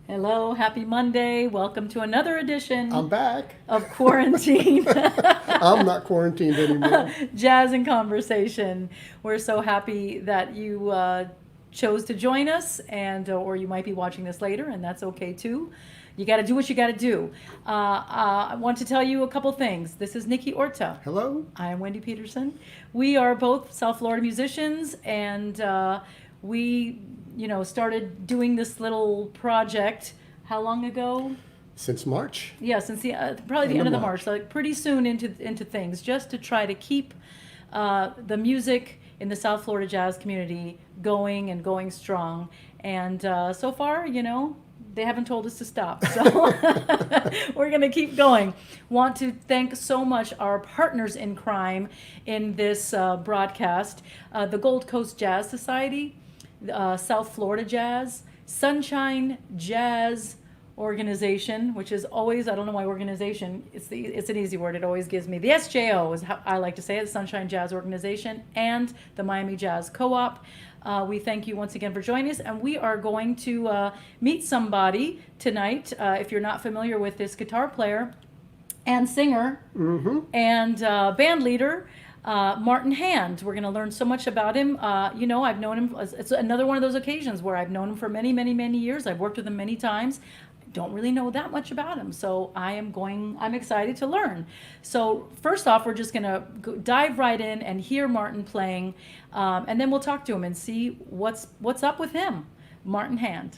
Hello, happy Monday. Welcome to another edition I'm back. of Quarantine I'm not quarantined anymore. Jazz and Conversation. We're so happy that you chose to join us, and or you might be watching this later, and that's okay too. You got to do what you got to do. I want to tell you a couple things. This is Nikki Orta. Hello. I am Wendy Peterson. We are both South Florida musicians, and we, started doing this little project. How long ago? Since March. Yeah, since probably the end of the March, like pretty soon into things, just to try to keep the music in the South Florida jazz community going strong. And so far, they haven't told us to stop, so we're going to keep going. Want to thank so much our partners in crime in this broadcast, the Gold Coast Jazz Society, South Florida Jazz, Sunshine Jazz Organization, which is always, I don't know why organization, it's an easy word, it always gives me, the SJO is how I like to say it, Sunshine Jazz Organization, and the Miami Jazz Co-op. We thank you once again for joining us, and we are going to meet somebody tonight. If you're not familiar with this guitar player and singer and band leader, Martin Hand. We're going to learn so much about him. I've known him. It's another one of those occasions where I've known him for many, many, many years. I've worked with him many times. Don't really know that much about him, so I'm excited to learn. So first off, we're just gonna dive right in and hear Martin playing, and then we'll talk to him and see what's up with him. Martin Hand.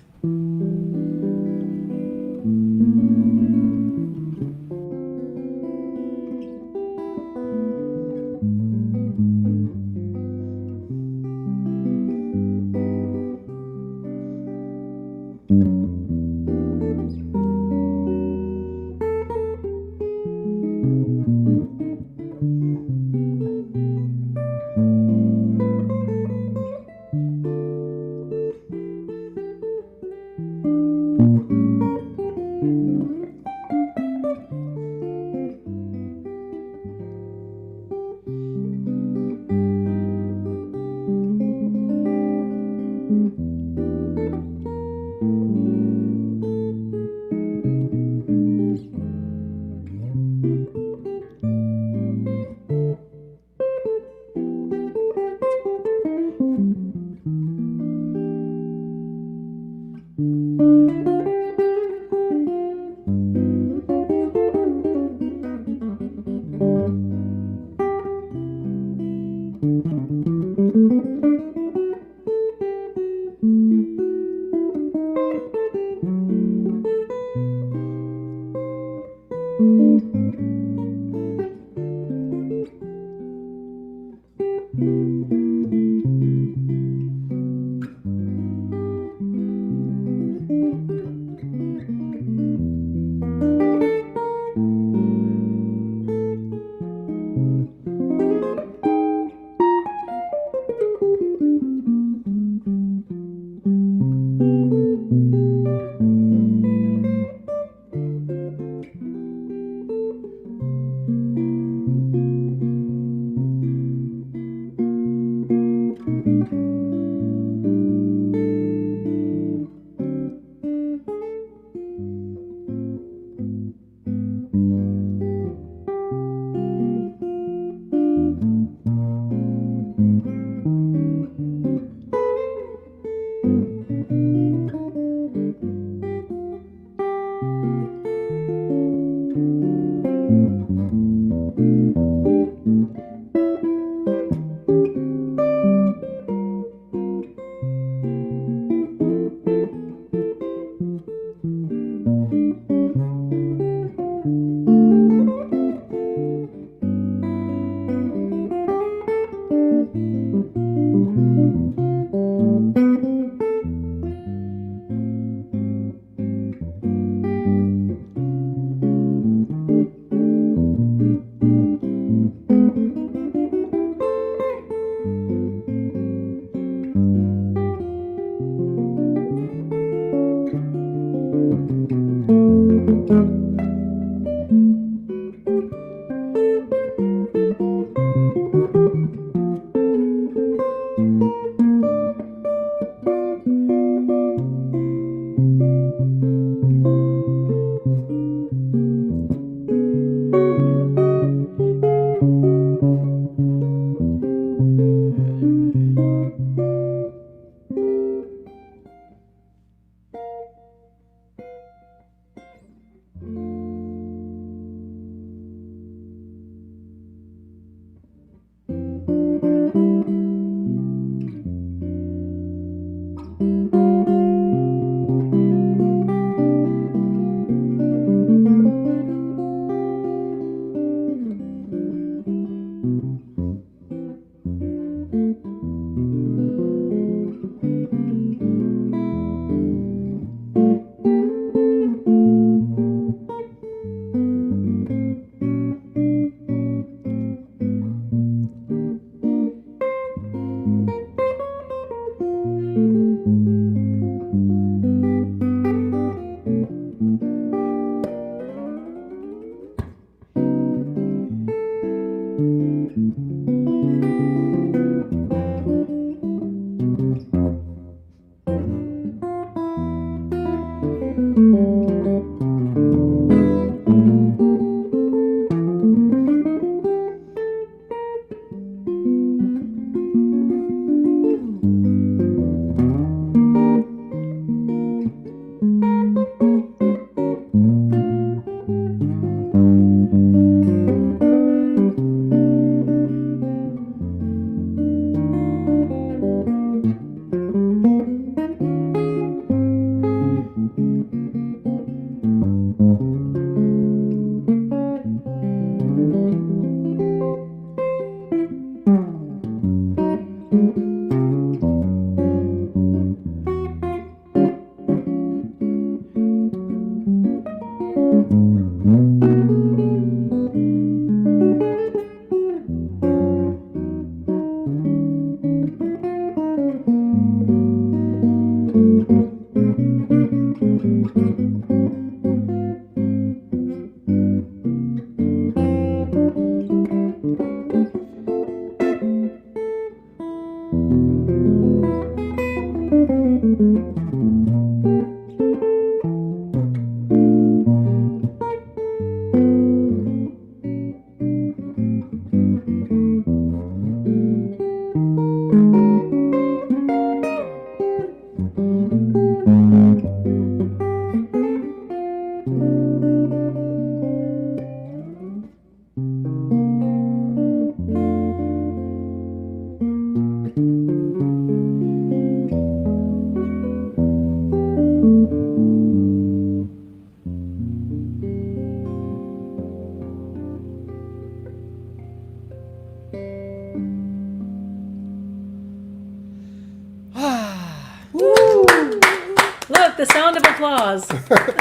Look, the sound of applause.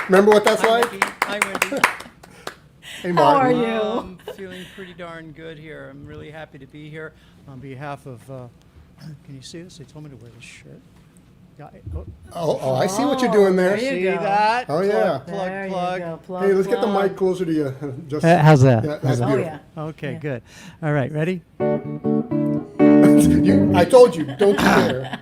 Remember what that's like? Hi, Wendy. Hey, How are Martin. you? I'm feeling pretty darn good here. I'm really happy to be here on behalf of. Can you see this? They told me to wear this shirt. Yeah, Oh, I see what you're doing there. There you see go. that? Oh, yeah. Plug, There plug. you go. Plug, Hey, let's get the plug. mic closer to you. Just How's that? Yeah, that's Oh, beautiful. yeah. Okay, Yeah. good. All right, ready? I told you, don't you dare.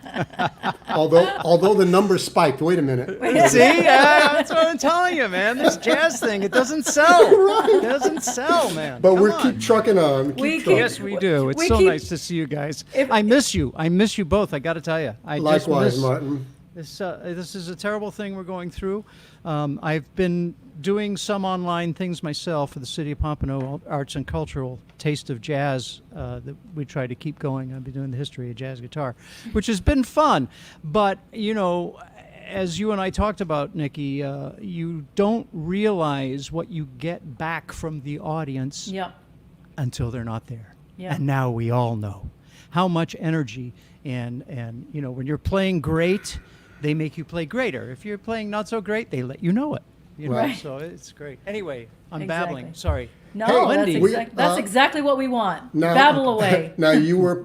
Although the numbers spiked. Wait a minute. See? That's what I'm telling you, man. This jazz thing, it doesn't sell. It doesn't sell, man. But Come we're on. keep trucking on. We Keep keep- trucking. Yes, we do. It's We so keep- nice to see you guys. If- I miss you. I miss you both. I got to tell you. I Likewise, just miss, Martin. This is a terrible thing we're going through. I've been doing some online things myself for the City of Pompano Arts and Cultural Taste of Jazz that we try to keep going. I've been doing the history of jazz guitar, which has been fun. But, you know, as you and I talked about, Nikki, you don't realize what you get back from the audience Yep. until they're not there. Yeah. And now we all know how much energy and you know, when you're playing great, they make you play greater. If you're playing not so great, they let you know it. You know, Right. so it's great. Anyway, I'm Exactly. babbling. Sorry. No, Hey, that's, Wendy. that's exactly what we want. Now, Babble away. Now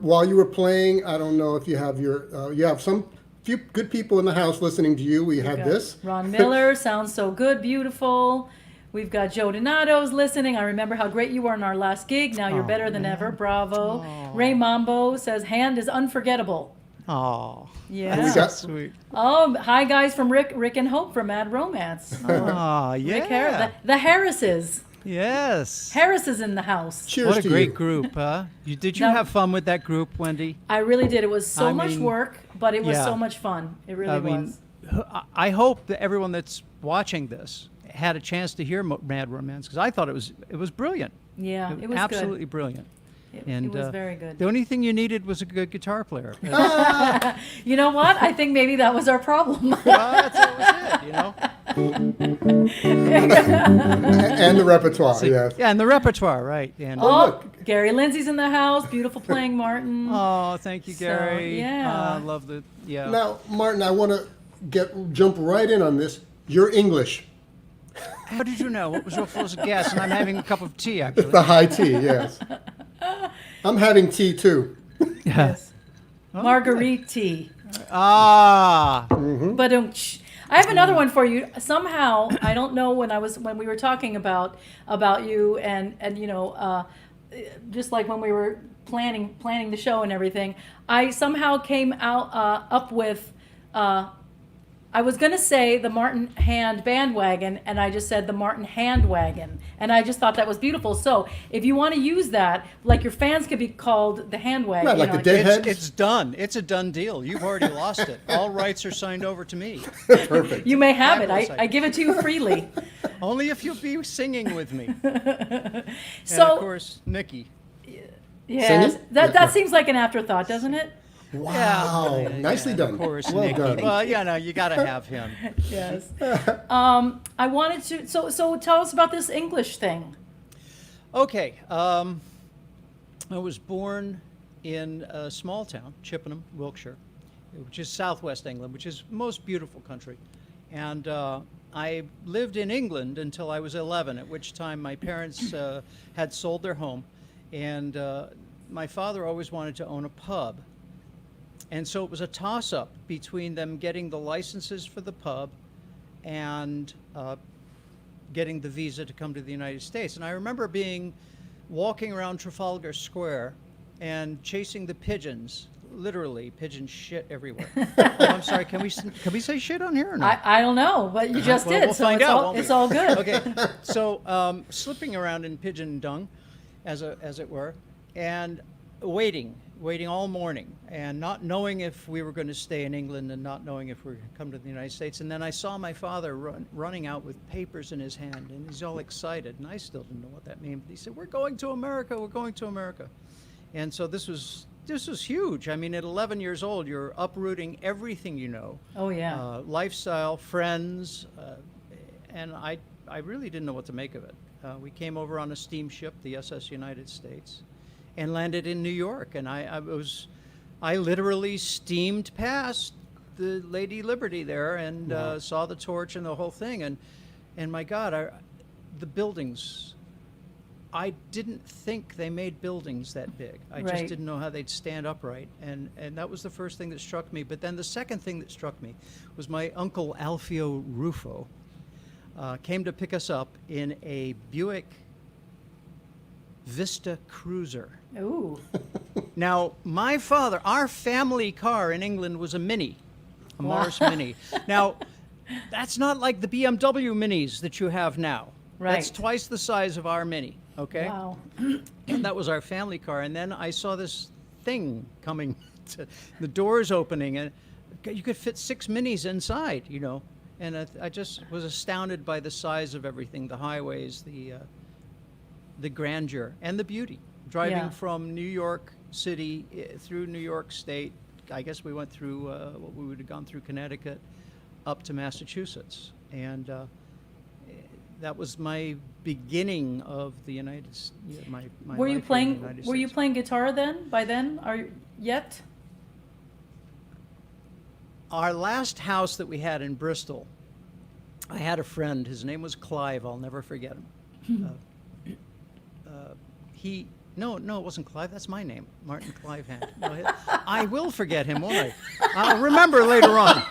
while you were playing. I don't know if you have you have some few good people in the house listening to you. We have Got this. Ron Miller sounds so good, beautiful. We've got Joe Donato's listening. I remember how great you were in our last gig. Now you're Aw, better than ever. Bravo. Aw. Ray Mambo says hand is unforgettable. Oh, Yeah. We got- sweet. Oh, hi guys from Rick and Hope from Mad Romance. Ah, yeah. Rick the Harrises. Yes. Harris is in the house. Cheers What a to great you. group, huh? Did you Now- have fun with that group, Wendy? I really did. It was so I much mean, work, but it was yeah. so much fun. It really I was. mean, I hope that everyone that's watching this had a chance to hear Mad Romance because I thought it was brilliant. Yeah, it was absolutely good. brilliant. And it was very good. The only thing you needed was a good guitar player. You know what? I think maybe that was our problem. That's always it, you know. And the repertoire, yes. Yeah, and the repertoire, right? And Oh, Gary Lindsay's in the house. Beautiful playing, Martin. oh, thank you, So, Gary. yeah. I love the Now, Martin, I want to jump right in on this. You're English. How did you know? What was your first guess? And I'm having a cup of tea, actually. The high tea, yes. I'm having tea too. Yes. Marguerite tea. Ah. But I have another one for you. Somehow, I don't know when we were talking about you and you know, just like when we were planning the show and everything, I somehow came out up with. I was going to say the Martin Hand bandwagon, and I just said the Martin Handwagon, and I just thought that was beautiful. So if you want to use that, like your fans could be called the Handwagon. Right, you like know, the Deadheads? It's done. It's a done deal. You've already lost it. All rights are signed over to me. Perfect. You may have it. Fabulous I give it to you freely. Only if you'll be singing with me. And So of course, Nikki. yes, Singing? that seems like an afterthought, doesn't it? Wow. Yeah, Nicely done. Of course, well Nikki. done. Well, yeah, no, you got to have him. Yes. I wanted to. So tell us about this English thing. Okay. I was born in a small town, Chippenham, Wiltshire, which is southwest England, which is most beautiful country. And I lived in England until I was 11, at which time my parents had sold their home. And my father always wanted to own a pub. And so it was a toss-up between them getting the licenses for the pub and getting the visa to come to the United States. And I remember walking around Trafalgar Square and chasing the pigeons, literally pigeon shit everywhere. Oh, I'm sorry, can we say shit on here or not? I don't know, but you just Well, did. we'll So find it's out, all won't we? it's all good. Okay, so slipping around in pigeon dung, as it were, and waiting all morning, and not knowing if we were going to stay in England and not knowing if we were going to come to the United States. And then I saw my father running out with papers in his hand, and he's all excited, and I still didn't know what that meant. But he said, "We're going to America. We're going to America." And so this was huge. I mean, at 11 years old, you're uprooting everything you know. Oh yeah. Lifestyle, friends, and I really didn't know what to make of it. We came over on a steamship, the SS United States, and landed in New York. And I literally steamed past the Lady Liberty there and saw the torch and the whole thing. And my God, the buildings. I didn't think they made buildings that big. I Right. just didn't know how they'd stand upright. And that was the first thing that struck me. But then the second thing that struck me was my uncle Alfio Rufo came to pick us up in a Buick Vista Cruiser. Ooh. Now, my father, our family car in England was a Mini, a Morris Mini. Now, that's not like the BMW Minis that you have now. That's Right. twice the size of our Mini, okay? Wow. And that was our family car. And then I saw this thing coming, the doors opening, and you could fit 6 Minis inside, you know. And I just was astounded by the size of everything, the highways, the grandeur, and the beauty. Driving Yeah. from New York City through New York State, I guess we went through, what we would have gone through Connecticut, up to Massachusetts. And that was my beginning of the United States. My Were you life here in the playing? United Were you States. playing guitar then? By then, yet? Our last house that we had in Bristol, I had a friend. His name was Clive. I'll never forget him. No, it wasn't Clive. That's my name, Martin Clive Hand. No, I will forget him, won't I? I'll remember later on.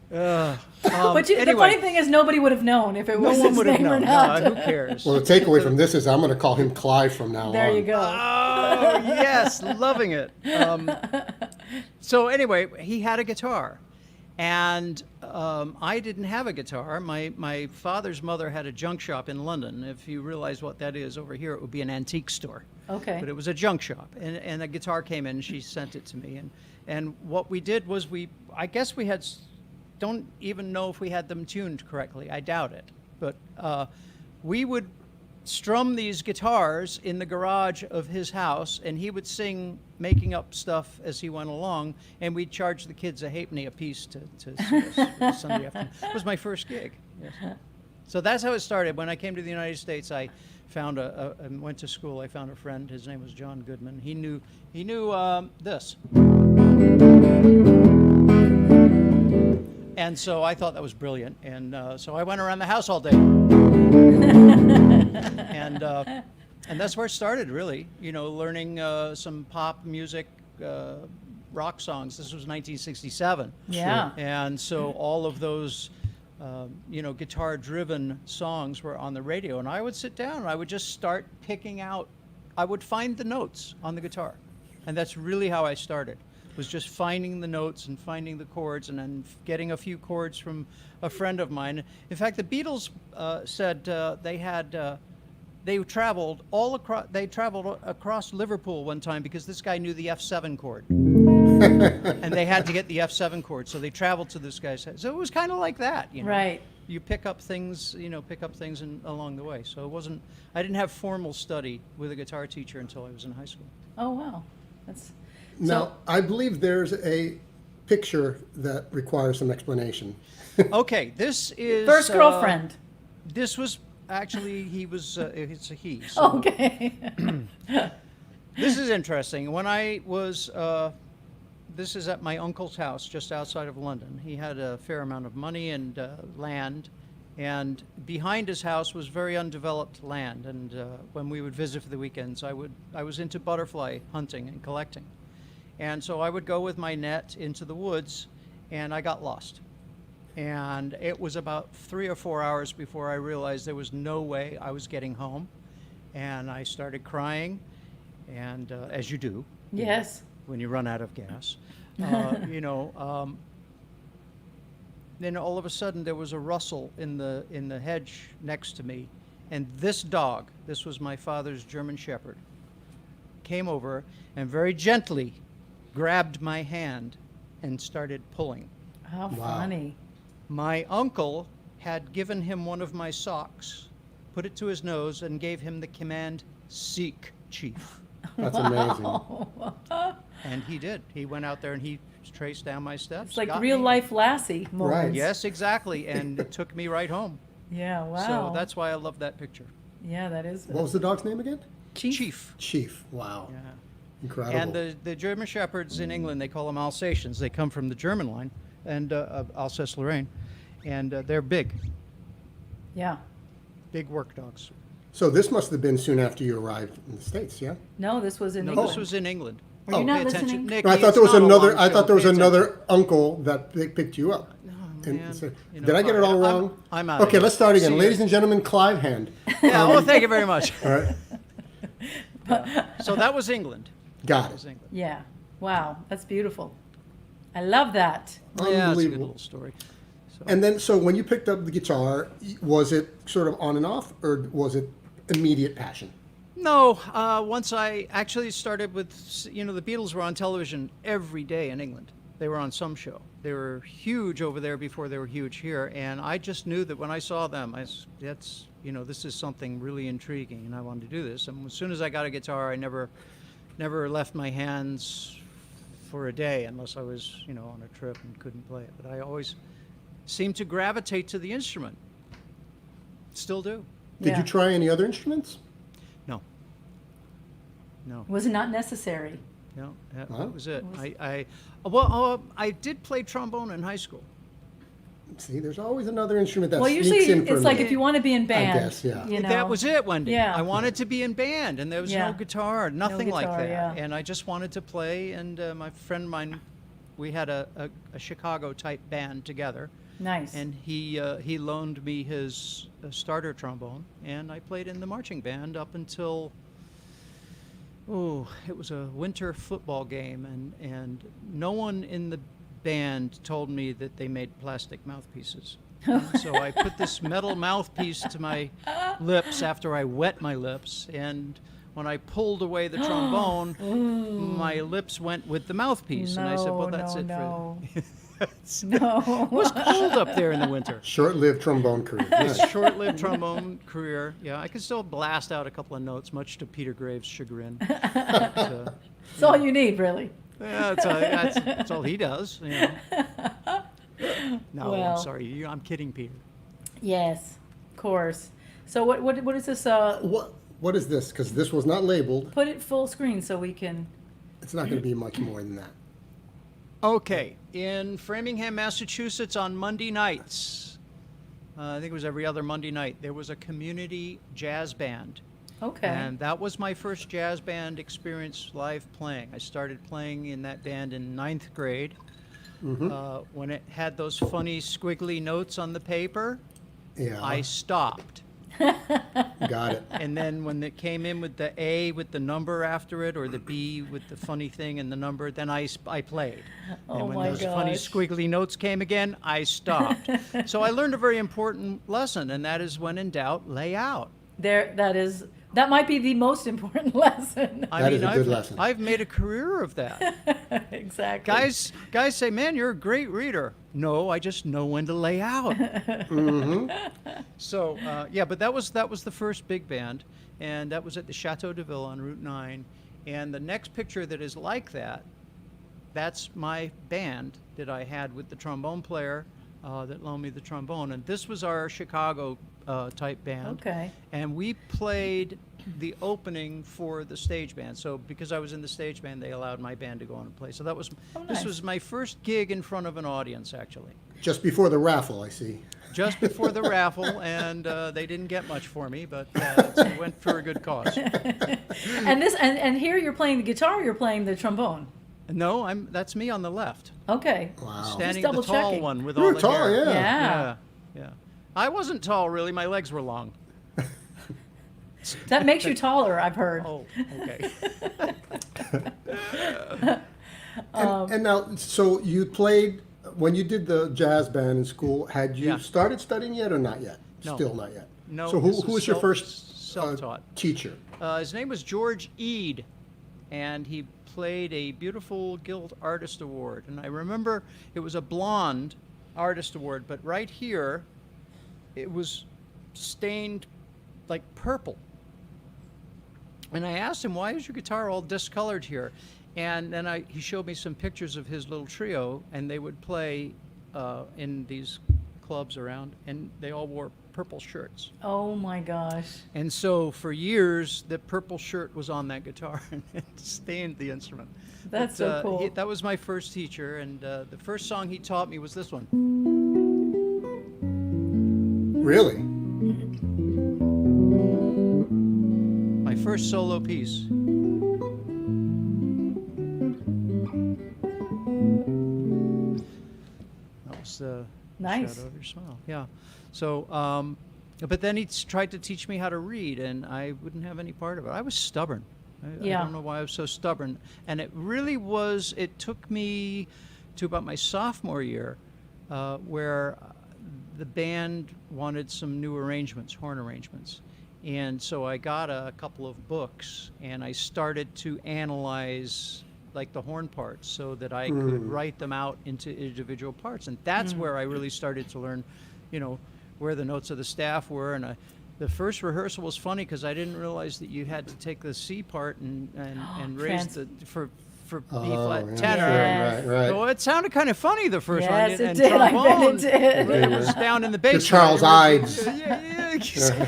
But the anyway, funny thing is, nobody would have known if it no was one his would have name or known. not. No, who cares? Well, the takeaway from this is I'm going to call him Clive from now on. There you go. Oh, yes, loving it. So anyway, he had a guitar, and I didn't have a guitar. My father's mother had a junk shop in London. If you realize what that is over here, it would be an antique store. Okay. But it was a junk shop, and a guitar came in, and she sent it to me. And what we did was I guess we had, don't even know if we had them tuned correctly. I doubt it. But we would strum these guitars in the garage of his house, and he would sing, making up stuff as he went along, and we'd charge the kids a halfpenny a piece to see us Sunday afternoon. It was my first gig. Yes. So that's how it started. When I came to the United States, I found went to school. I found a friend. His name was John Goodman. He knew this. And so I thought that was brilliant, and so I went around the house all day. And that's where it started, really. You know, learning some pop music, rock songs. This was 1967. Yeah. And so all of those, guitar-driven songs were on the radio. And I would sit down and I would just start picking out. I would find the notes on the guitar. And that's really how I started, was just finding the notes and finding the chords, and then getting a few chords from a friend of mine. In fact, the Beatles said they traveled across Liverpool one time because this guy knew the F7 chord. And they had to get the F7 chord, so they traveled to this guy's house. So it was kind of like that, you know. Right. You pick up things along the way. So I didn't have formal study with a guitar teacher until I was in high school. Oh, wow. That's Now, I believe there's a picture that requires some explanation. Okay, this is first girlfriend. This was actually it's a he. So Okay. this is interesting. When I was this is at my uncle's house just outside of London. He had a fair amount of money and land, and behind his house was very undeveloped land. And when we would visit for the weekends, I was into butterfly hunting and collecting. And so I would go with my net into the woods, and I got lost. And it was about 3 or 4 hours before I realized there was no way I was getting home. And I started crying, and as you do. Yes. When you run out of gas. Then all of a sudden there was a rustle in the hedge next to me, and this dog, this was my father's German Shepherd, came over and very gently grabbed my hand and started pulling. How Wow. funny. My uncle had given him one of my socks, put it to his nose, and gave him the command, "Seek, Chief." That's amazing. And he did. He went out there and he traced down my steps. It's like got real me. life Lassie moments. Right. Yes, exactly. And it took me right home. Yeah, wow. So that's why I love that picture. Yeah, that is. What was the dog's name again? Chief. Chief. Wow. Yeah. Incredible. And the German Shepherds in England, they call them Alsatians. They come from the German line, and Alsace-Lorraine. And they're big Yeah. work dogs. So this must have been soon after you arrived in the States, yeah? No, this was in No, England. this was in England. Were you not Pay attention. listening? Nick, No, I thought it's there was not a another. long I thought show. there was Pay attention. another uncle that picked you up. And man. so- You know, did I get it all I'm- wrong? I'm out of Okay, here. let's start again. See ya. Ladies and gentlemen, Clive Hand. Yeah, well, thank you very much. All right, So that was England. got That was it. England. Yeah. Wow, that's beautiful. I love that. Yeah, it's a good Unbelievable. little story. So, And then, so when you picked up the guitar, was it sort of on and off, or was it immediate passion? no, once I actually started with, the Beatles were on television every day in England. They were on some show. They were huge over there before they were huge here, and I just knew that when I saw them, this is something really intriguing, and I wanted to do this. And as soon as I got a guitar, I never left my hands for a day unless I was, on a trip and couldn't play it. But I always seemed to gravitate to the instrument. Still do. Did Yeah. you try any other instruments? No. Was it not necessary? No, that Huh? was it. I did play trombone in high school. See, there's always another instrument that Well, sneaks usually in for it's like me. if you want to be in band. guess, yeah. That was it, Wendy. Yeah. I wanted to be in band, and there was Yeah. no guitar, nothing like guitar, that. yeah. And I just wanted to play, and my friend of mine, we had a Chicago-type band together, Nice. and he loaned me his starter trombone, and I played in the marching band up until, it was a winter football game, and no one in the band told me that they made plastic mouthpieces. And so I put this metal mouthpiece to my lips after I wet my lips, and when I pulled away the trombone, my lips went with the mouthpiece, and I said, "Well, that's it no. for." No. It was cold up there in the winter. Short-lived trombone career. Nice. Short-lived trombone career. Yeah, I could still blast out a couple of notes, much to Peter Graves' chagrin. But, It's all you need, really. yeah, that's all he does. You know. No, Well. I'm sorry. I'm kidding, Peter. Yes, of course. So what is this? What is this? Because this was not labeled. Put it full screen so we can. It's not going to be much more than that. Okay, in Framingham, Massachusetts, on Monday nights, I think it was every other Monday night, there was a community jazz band. Okay. And that was my first jazz band experience live playing. I started playing in that band in 9th grade. When it had those funny squiggly notes on the paper, Yeah. I stopped. Got it. And then when it came in with the A with the number after it, or the B with the funny thing and the number, then I played. Oh And when my those funny gosh. squiggly notes came again, I stopped. So I learned a very important lesson, and that is, when in doubt, lay out. That might be the most important lesson. That is a good lesson. I've made a career of that. Exactly. Guys say, "Man, you're a great reader." No, I just know when to lay out. So yeah, but that was the first big band, and that was at the Chateau de Ville on Route 9. And the next picture that is like that, that's my band that I had with the trombone player that loaned me the trombone, and this was our Chicago type band. Okay. And we played the opening for the stage band. So because I was in the stage band, they allowed my band to go on and play. So that was Oh, this nice. was my first gig in front of an audience, actually. Just before the raffle, I see. Just before the raffle, and they didn't get much for me, but it went for a good cause. And here you're playing the guitar. You're playing the trombone. No, that's me on the left, Okay. Wow. standing Just the tall double-checking. one with You all were the tall, hair. yeah. Yeah. Yeah. I wasn't tall, really. My legs were long. That makes you taller, I've heard. Oh, okay. And now, so you played, when you did the jazz band in school, had you Yeah. started studying yet or not yet? No. Still not yet? No, So this who is was your first self-taught. teacher? His name was George Eade, and he played a beautiful Guild Artist Award. And I remember it was a blonde artist award, but right here, it was stained like purple. And I asked him, "Why is your guitar all discolored here?" And then he showed me some pictures of his little trio, and they would play in these clubs around, and they all wore purple shirts. Oh my gosh. And so for years, the purple shirt was on that guitar and it stained the instrument. That's so cool. That was my first teacher, and the first song he taught me was this one. Really? My first solo piece. That was the Nice. Shadow of Your Smile. Yeah. So, but then he tried to teach me how to read, and I wouldn't have any part of it. I was stubborn. I Yeah. don't know why I was so stubborn. And it really was, it took me to about my sophomore year where the band wanted some new arrangements, horn arrangements. And so I got a couple of books, and I started to analyze like the horn parts so that I could write them out into individual parts. And that's where I really started to learn, where the notes of the staff were. And the first rehearsal was funny because I didn't realize that you had to take the C part and raise Trans- the for B Oh, flat yeah, tenor. Yes. Right. So it sounded kind of funny the first one. Yes, it and did. I bet trombone, it did. It was down in the bass. Charles Ives. Yeah.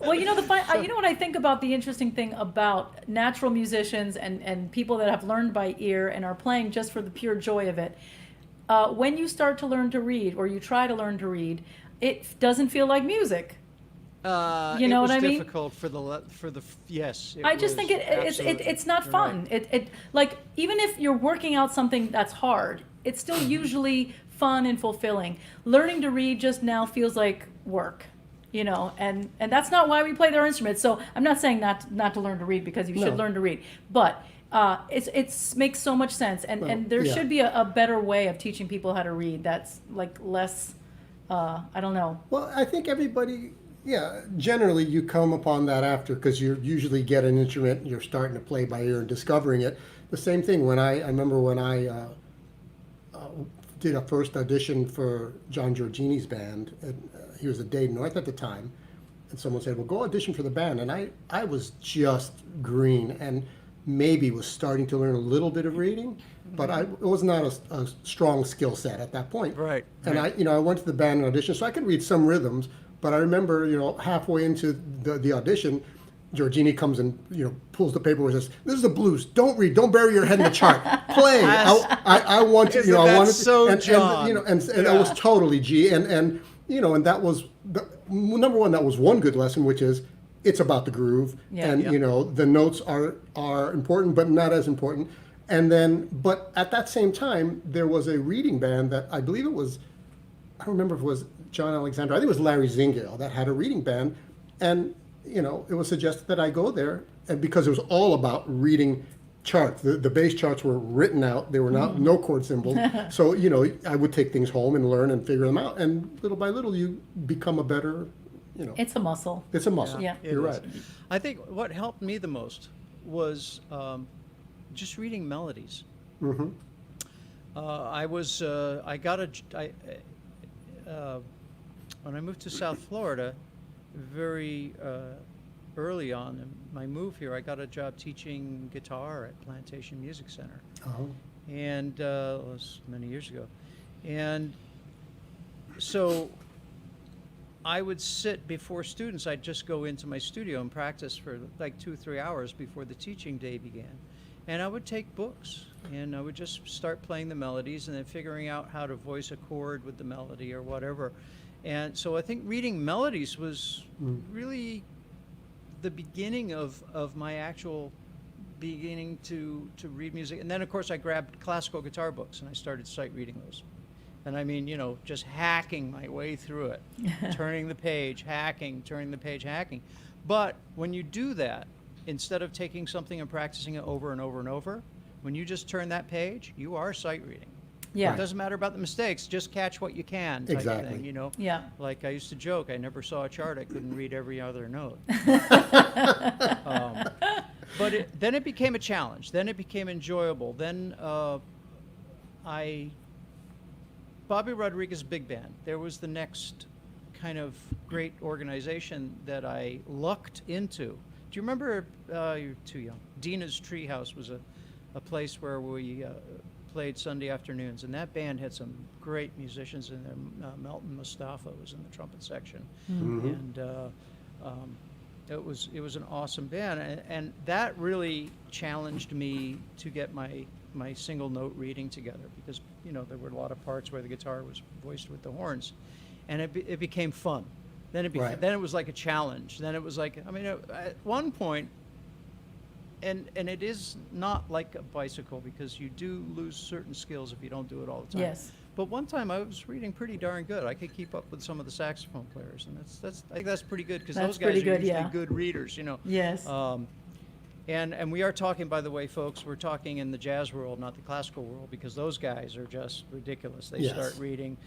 Well, you know what I think about the interesting thing about natural musicians and people that have learned by ear and are playing just for the pure joy of it. When you start to learn to read, or you try to learn to read, it doesn't feel like music. You know it was what I mean? difficult for the yes. I just think it's not You're fun. right. It like, even if you're working out something that's hard, it's still usually fun and fulfilling. Learning to read just now feels like work, and that's not why we play their instruments. So I'm not saying not to learn to read, because you should No. learn to read, but it's makes so much sense, and there yeah. should be a better way of teaching people how to read that's like less, I don't know. Well, I think everybody, generally you come upon that after, because you usually get an instrument and you're starting to play by ear and discovering it. The same thing when I remember when I did a first audition for John Giorgini's band. And, he was at Dade North at the time. And someone said, well, go audition for the band. And I was just green and maybe was starting to learn a little bit of reading, but it was not a strong skill set at that point. Right. And I went to the band and audition, so I could read some rhythms, but I remember, halfway into the audition, Giorgini comes and, pulls the paper and says, this is the blues. Don't read. Don't bury your head in the chart. Play. I want to, Isn't I that wanted to, so John? and that was totally G. And that was, number one, that was one good lesson, which is, it's about the groove, and the notes are important, but not as important. And then, but at that same time, there was a reading band that I believe it was, I don't remember if it was John Alexander, I think it was Larry Zingale that had a reading band, and it was suggested that I go there, and because it was all about reading charts. The bass charts were written out; they were not no chord symbols. So I would take things home and learn and figure them out, and little by little, you become a better. It's a muscle. It's a muscle. Yeah. You're right. I think what helped me the most was just reading melodies. Mm-hmm. When I moved to South Florida, very early on in my move here, I got a job teaching guitar at Plantation Music Center. Oh. And it was many years ago. And so I would sit before students. I'd just go into my studio and practice for like 2-3 hours before the teaching day began. And I would take books and I would just start playing the melodies and then figuring out how to voice a chord with the melody or whatever. And so I think reading melodies was really the beginning of my actual beginning to read music. And then, of course, I grabbed classical guitar books and I started sight reading those. And I mean, just hacking my way through it, turning the page, hacking, turning the page, hacking. But when you do that, instead of taking something and practicing it over and over and over, when you just turn that page, you are sight reading. Yeah. It doesn't matter about the mistakes, just catch what you can type Exactly. of thing, Yeah. Like I used to joke, I never saw a chart, I couldn't read every other note. But then it became a challenge. Then it became enjoyable. Then Bobby Rodriguez Big Band, there was the next kind of great organization that I lucked into. Do you remember, you're too young, Dina's Treehouse was a place where we played Sunday afternoons, and that band had some great musicians in there. Melton Mustafa was in the trumpet section, and it was an awesome band, and that really challenged me to get my single note reading together, because there were a lot of parts where the guitar was voiced with the horns, and it became fun. Then it was like a challenge. Then it was like, at one point, and it is not like a bicycle, because you do lose certain skills if you don't do it all the time. Yes. But one time I was reading pretty darn good. I could keep up with some of the saxophone players, and I think that's pretty good, because That's those guys pretty are good, usually yeah. good readers, Yes. And we are talking, by the way, folks, we're talking in the jazz world, not the classical world, because those guys are just ridiculous. They Yes. start reading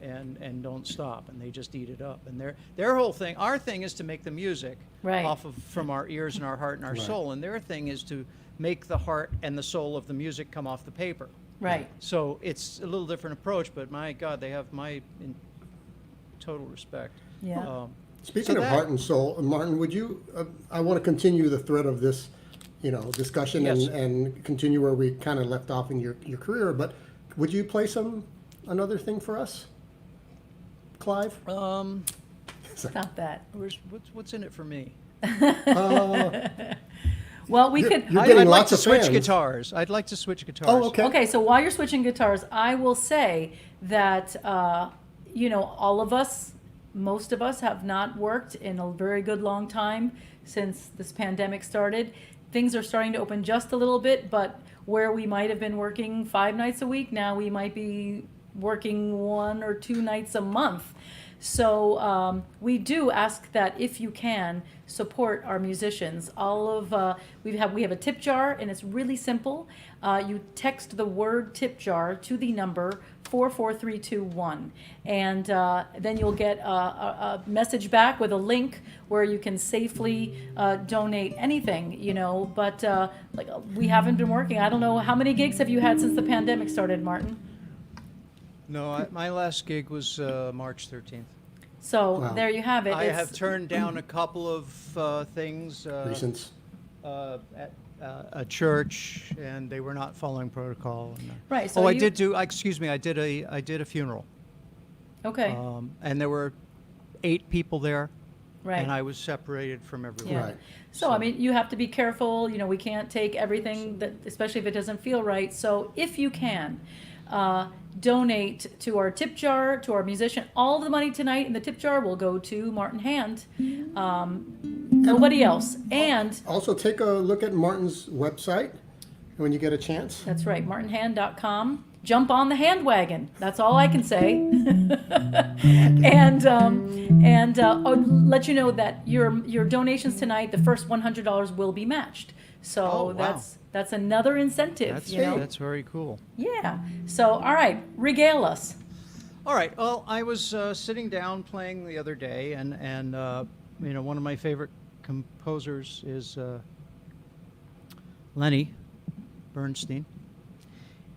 and don't stop, and they just eat it up. And their whole thing, our thing is to make the music Right. from our ears and our heart and our Right. soul, and their thing is to make the heart and the soul of the music come off the paper. Right. So it's a little different approach, but my God, they have my total respect. Yeah. Speaking So of that- heart and soul, Martin, would you? I want to continue the thread of this, discussion Yes. and continue where we kind of left off in your career. But would you play another thing for us, Clive? Stop that. What's in it for me? Well, we You're- could. you're I'd getting like lots to of switch fans. guitars. I'd like to switch guitars. Oh, okay. Okay, so while you're switching guitars, I will say that, all of us, most of us have not worked in a very good long time since this pandemic started. Things are starting to open just a little bit, but where we might have been working 5 nights a week, now we might be working 1 or 2 nights a month. So we do ask that if you can support our musicians. We have a tip jar, and it's really simple. You text the word tip jar to the number 44321, and then you'll get a message back with a link where you can safely donate anything. But we haven't been working. I don't know, how many gigs have you had since the pandemic started, Martin? No, my last gig was March 13th. So Wow. there you have it. I It's- have turned down a couple of things Recents. at a church, and they were not following protocol. And, Right, so oh, I you- did do. Excuse me. I did a funeral, Okay, and there were 8 people there, right. and I was separated from everyone. Yeah. Right. So, I mean, you have to be careful, you know, we can't take everything that, especially if it doesn't feel right. So if you can, donate to our tip jar, to our musician. All of the money tonight in the tip jar will go to Martin Hand. Nobody else. And Also, take a look at Martin's website when you get a chance. that's right, martinhand.com. Jump on the hand wagon. That's all I can say. and I'll let you know that your donations tonight, the first $100 will be matched. So Oh, wow. that's another incentive. That's you know? that's very cool. Yeah. So all right, regale us. All right. Well, I was sitting down playing the other day, and you know, one of my favorite composers is Lenny Bernstein,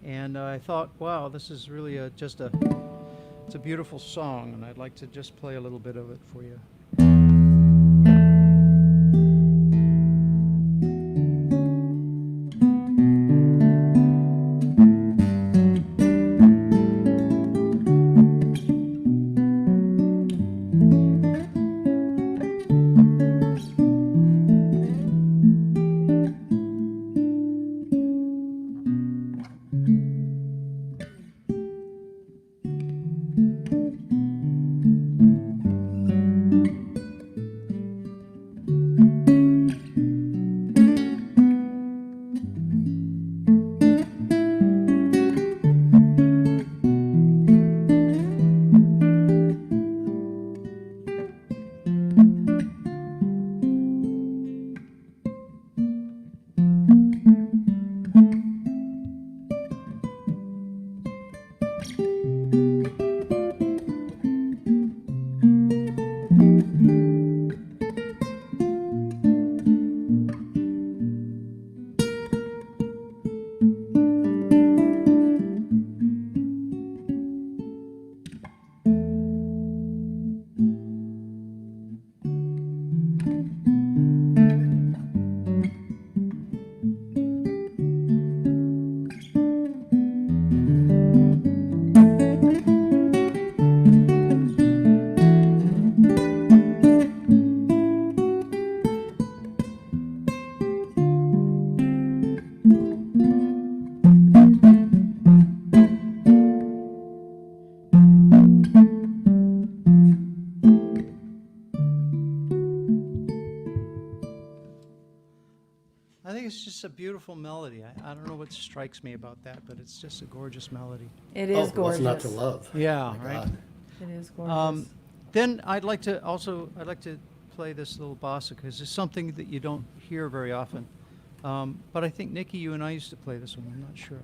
and I thought, wow, this is really it's a beautiful song, and I'd like to just play a little bit of it for you. I think it's just a beautiful melody. I don't know what strikes me about that, but it's just a gorgeous melody. It is What's gorgeous. not to love? Yeah, My right. God. It is gorgeous. Then I'd like to play this little bossa because it's something that you don't hear very often. But I think Nikki, you and I used to play this one. I'm not sure.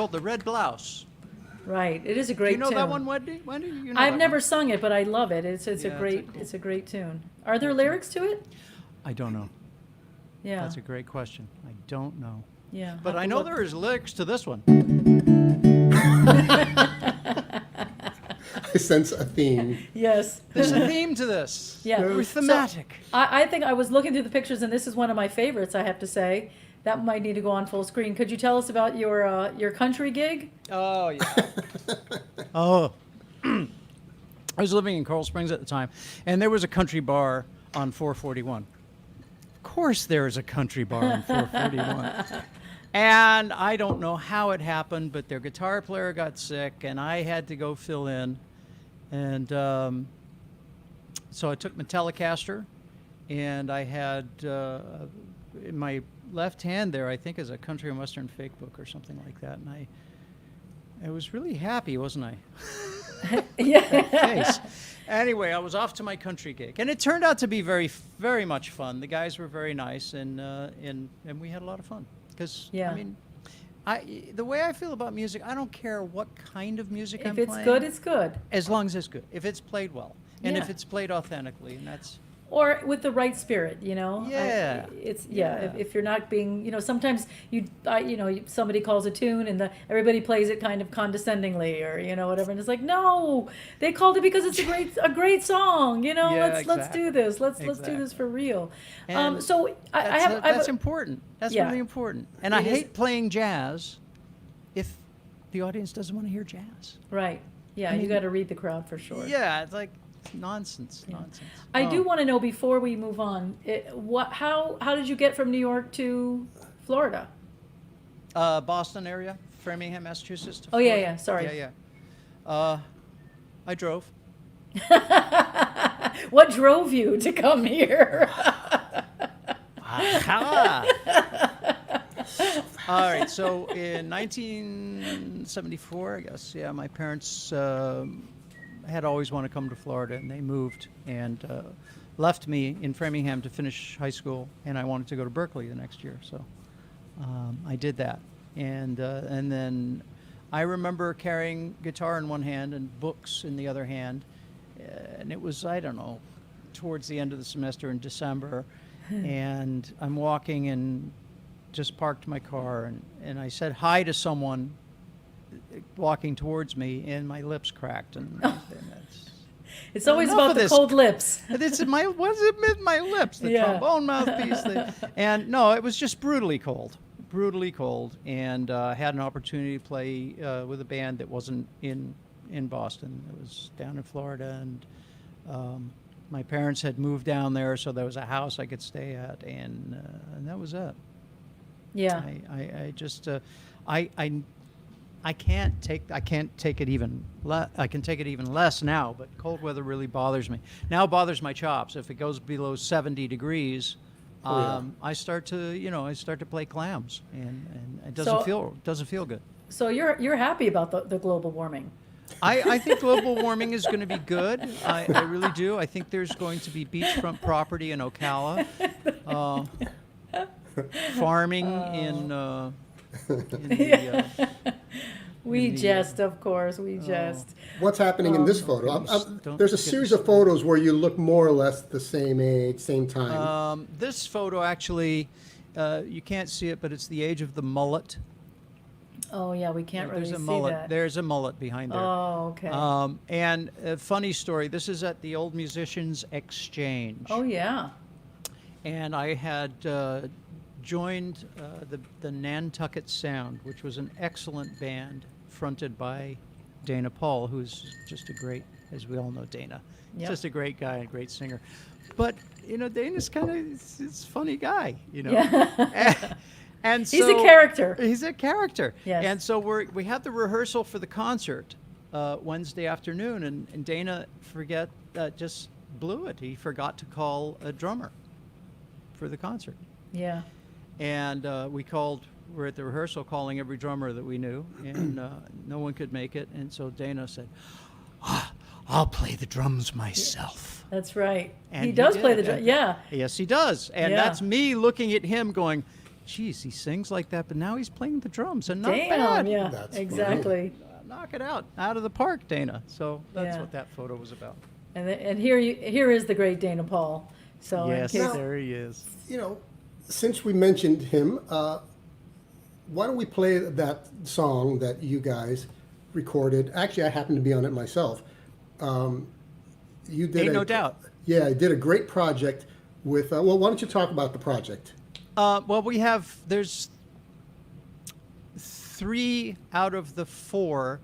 called The Red Blouse. Right. It is a great Do you know tune. that one, Wendy? Wendy, you know I've that never one. sung it, but I love it. It's Yeah, it's a great tune. Are there lyrics to it? I don't know. Yeah. That's a great question. I don't know. Yeah. But have I to know look. there is lyrics to this one. I sense a theme. Yes. There's a theme to this. Yeah. We're So, thematic. I think I was looking through the pictures, and this is one of my favorites, I have to say. That might need to go on full screen. Could you tell us about your country gig? Oh, yeah. Oh. I was living in Coral Springs at the time, and there was a country bar on 441. Of course there's a country bar on 441. And I don't know how it happened, but their guitar player got sick, and I had to go fill in. And so I took my Telecaster, and I had in my left hand there, I think, is a country and western fake book or something like that. And I was really happy, wasn't I? Yeah. Face. Anyway, I was off to my country gig, and it turned out to be very, very much fun. The guys were very nice, and we had a lot of fun. Because Yeah. I mean, the way I feel about music, I don't care what kind of music I'm If it's playing. good, it's good. As long as it's good, if it's played well, and Yeah. if it's played authentically, and that's Or with the right spirit, you know. Yeah. Yeah. If you're not being, sometimes somebody calls a tune and everybody plays it kind of condescendingly or whatever, and it's like, no, they called it because it's a great song. Yeah, let's do exactly. this. Let's do Exactly. this for real. And So I have that's a- important. That's Yeah. really important. And I It is- hate playing jazz if the audience doesn't want to hear jazz. right. Yeah, you mean- got to read the crowd for sure. Yeah, it's like nonsense. Yeah. Nonsense. I Oh. do want to know before we move on, how did you get from New York to Florida? Boston area, Framingham, Massachusetts. to Oh, yeah, Florida. yeah, sorry. Yeah. I drove. What drove you to come here? All right. So in 1974, I guess, yeah, my parents had always wanted to come to Florida, and they moved and left me in Framingham to finish high school, and I wanted to go to Berkeley the next year, so I did that, and then I remember carrying guitar in one hand and books in the other hand, and it was, I don't know, towards the end of the semester in December, and I'm walking and just parked my car, and I said hi to someone walking towards me, and my lips cracked, and that's, It's always Enough about of the this. cold lips. it's my what's it with my lips, the Yeah. trombone mouthpiece, and no, it was just brutally cold, and I had an opportunity to play with a band that wasn't in Boston. It was down in Florida, and my parents had moved down there, so there was a house I could stay at, and that was it. Yeah. I just I can't take it even I can take it even less now, but cold weather really bothers me. Now it bothers my chops. If it goes below 70 degrees, I start to play clams, and it doesn't feel good. So you're happy about the global warming? I think global warming is going to be good. I really do. I think there's going to be beachfront property in Ocala. Farming in the We in the, jest, of course, we jest. What's happening in this photo? don't There's a get series me of photos where you look more or less the same age, same time. this photo actually, you can't see it, but it's the age of the mullet. Oh yeah, we can't really There's a see mullet. that. There's a mullet behind there. Oh, okay. And a funny story. This is at the Old Musicians Exchange. Oh yeah. And I had joined the Nantucket Sound, which was an excellent band fronted by Dana Paul, who's just a great, as we all know, Dana. Yep. Just a great guy, a great singer. But Dana's kind of it's a funny guy, Yeah. And so He's a character. He's a character. Yes. And so we have the rehearsal for the concert Wednesday afternoon, and Dana just blew it. He forgot to call a drummer for the concert. Yeah. And we're at the rehearsal calling every drummer that we knew, and no one could make it. And so Dana said, I'll play the drums myself. That's right. And he does did. play the drum. Yeah. Yes, he does. And Yeah. that's me looking at him going, geez, he sings like that, but now he's playing the drums and not Damn, bad. yeah, That's exactly. Knock it out of the park, Dana. So that's Yeah. what that photo was about. And here is the great Dana Paul. So in Yes, case- there he is. You know, since we mentioned him, why don't we play that song that you guys recorded? Actually, I happened to be on it myself. You did Ain't no doubt. Yeah, I did a great project with. Well, why don't you talk about the project? Well, there's 3 out of the 4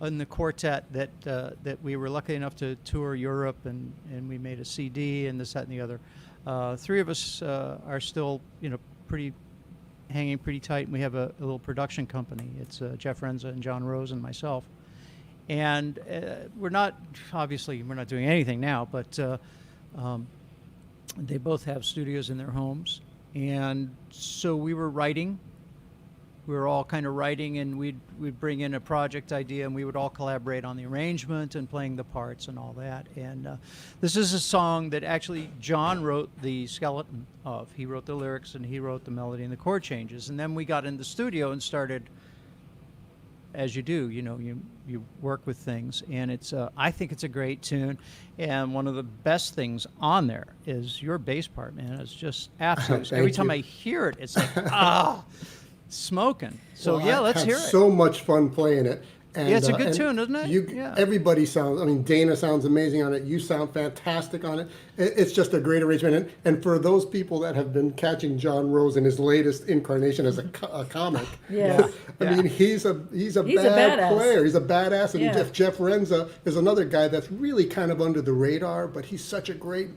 in the quartet that we were lucky enough to tour Europe, and we made a CD and this, that, and the other. 3 of us are still, hanging pretty tight, and we have a little production company. It's Jeff Renza and John Rose and myself. And we're not doing anything now, but they both have studios in their homes. And so we were writing. We were all kind of writing, and we'd bring in a project idea, and we would all collaborate on the arrangement and playing the parts and all that. And this is a song that actually John wrote the skeleton of. He wrote the lyrics, and he wrote the melody and the chord changes. And then we got in the studio and started, as you do, you work with things, and I think it's a great tune. And one of the best things on there is your bass part, man. It's just absolutely, every time I hear it, it's like, smoking. So Well, let's I hear had it. so much fun playing it. And, Yeah, it's a good and tune, isn't it? Yeah. Everybody sounds, Dana sounds amazing on it. You sound fantastic on it. It's just a great arrangement. And for those people that have been catching John Rose in his latest incarnation as a comic, Yeah. he's a He's a bad badass. player. He's a badass. And Yeah. Jeff Renza is another guy that's really kind of under the radar, but he's such a great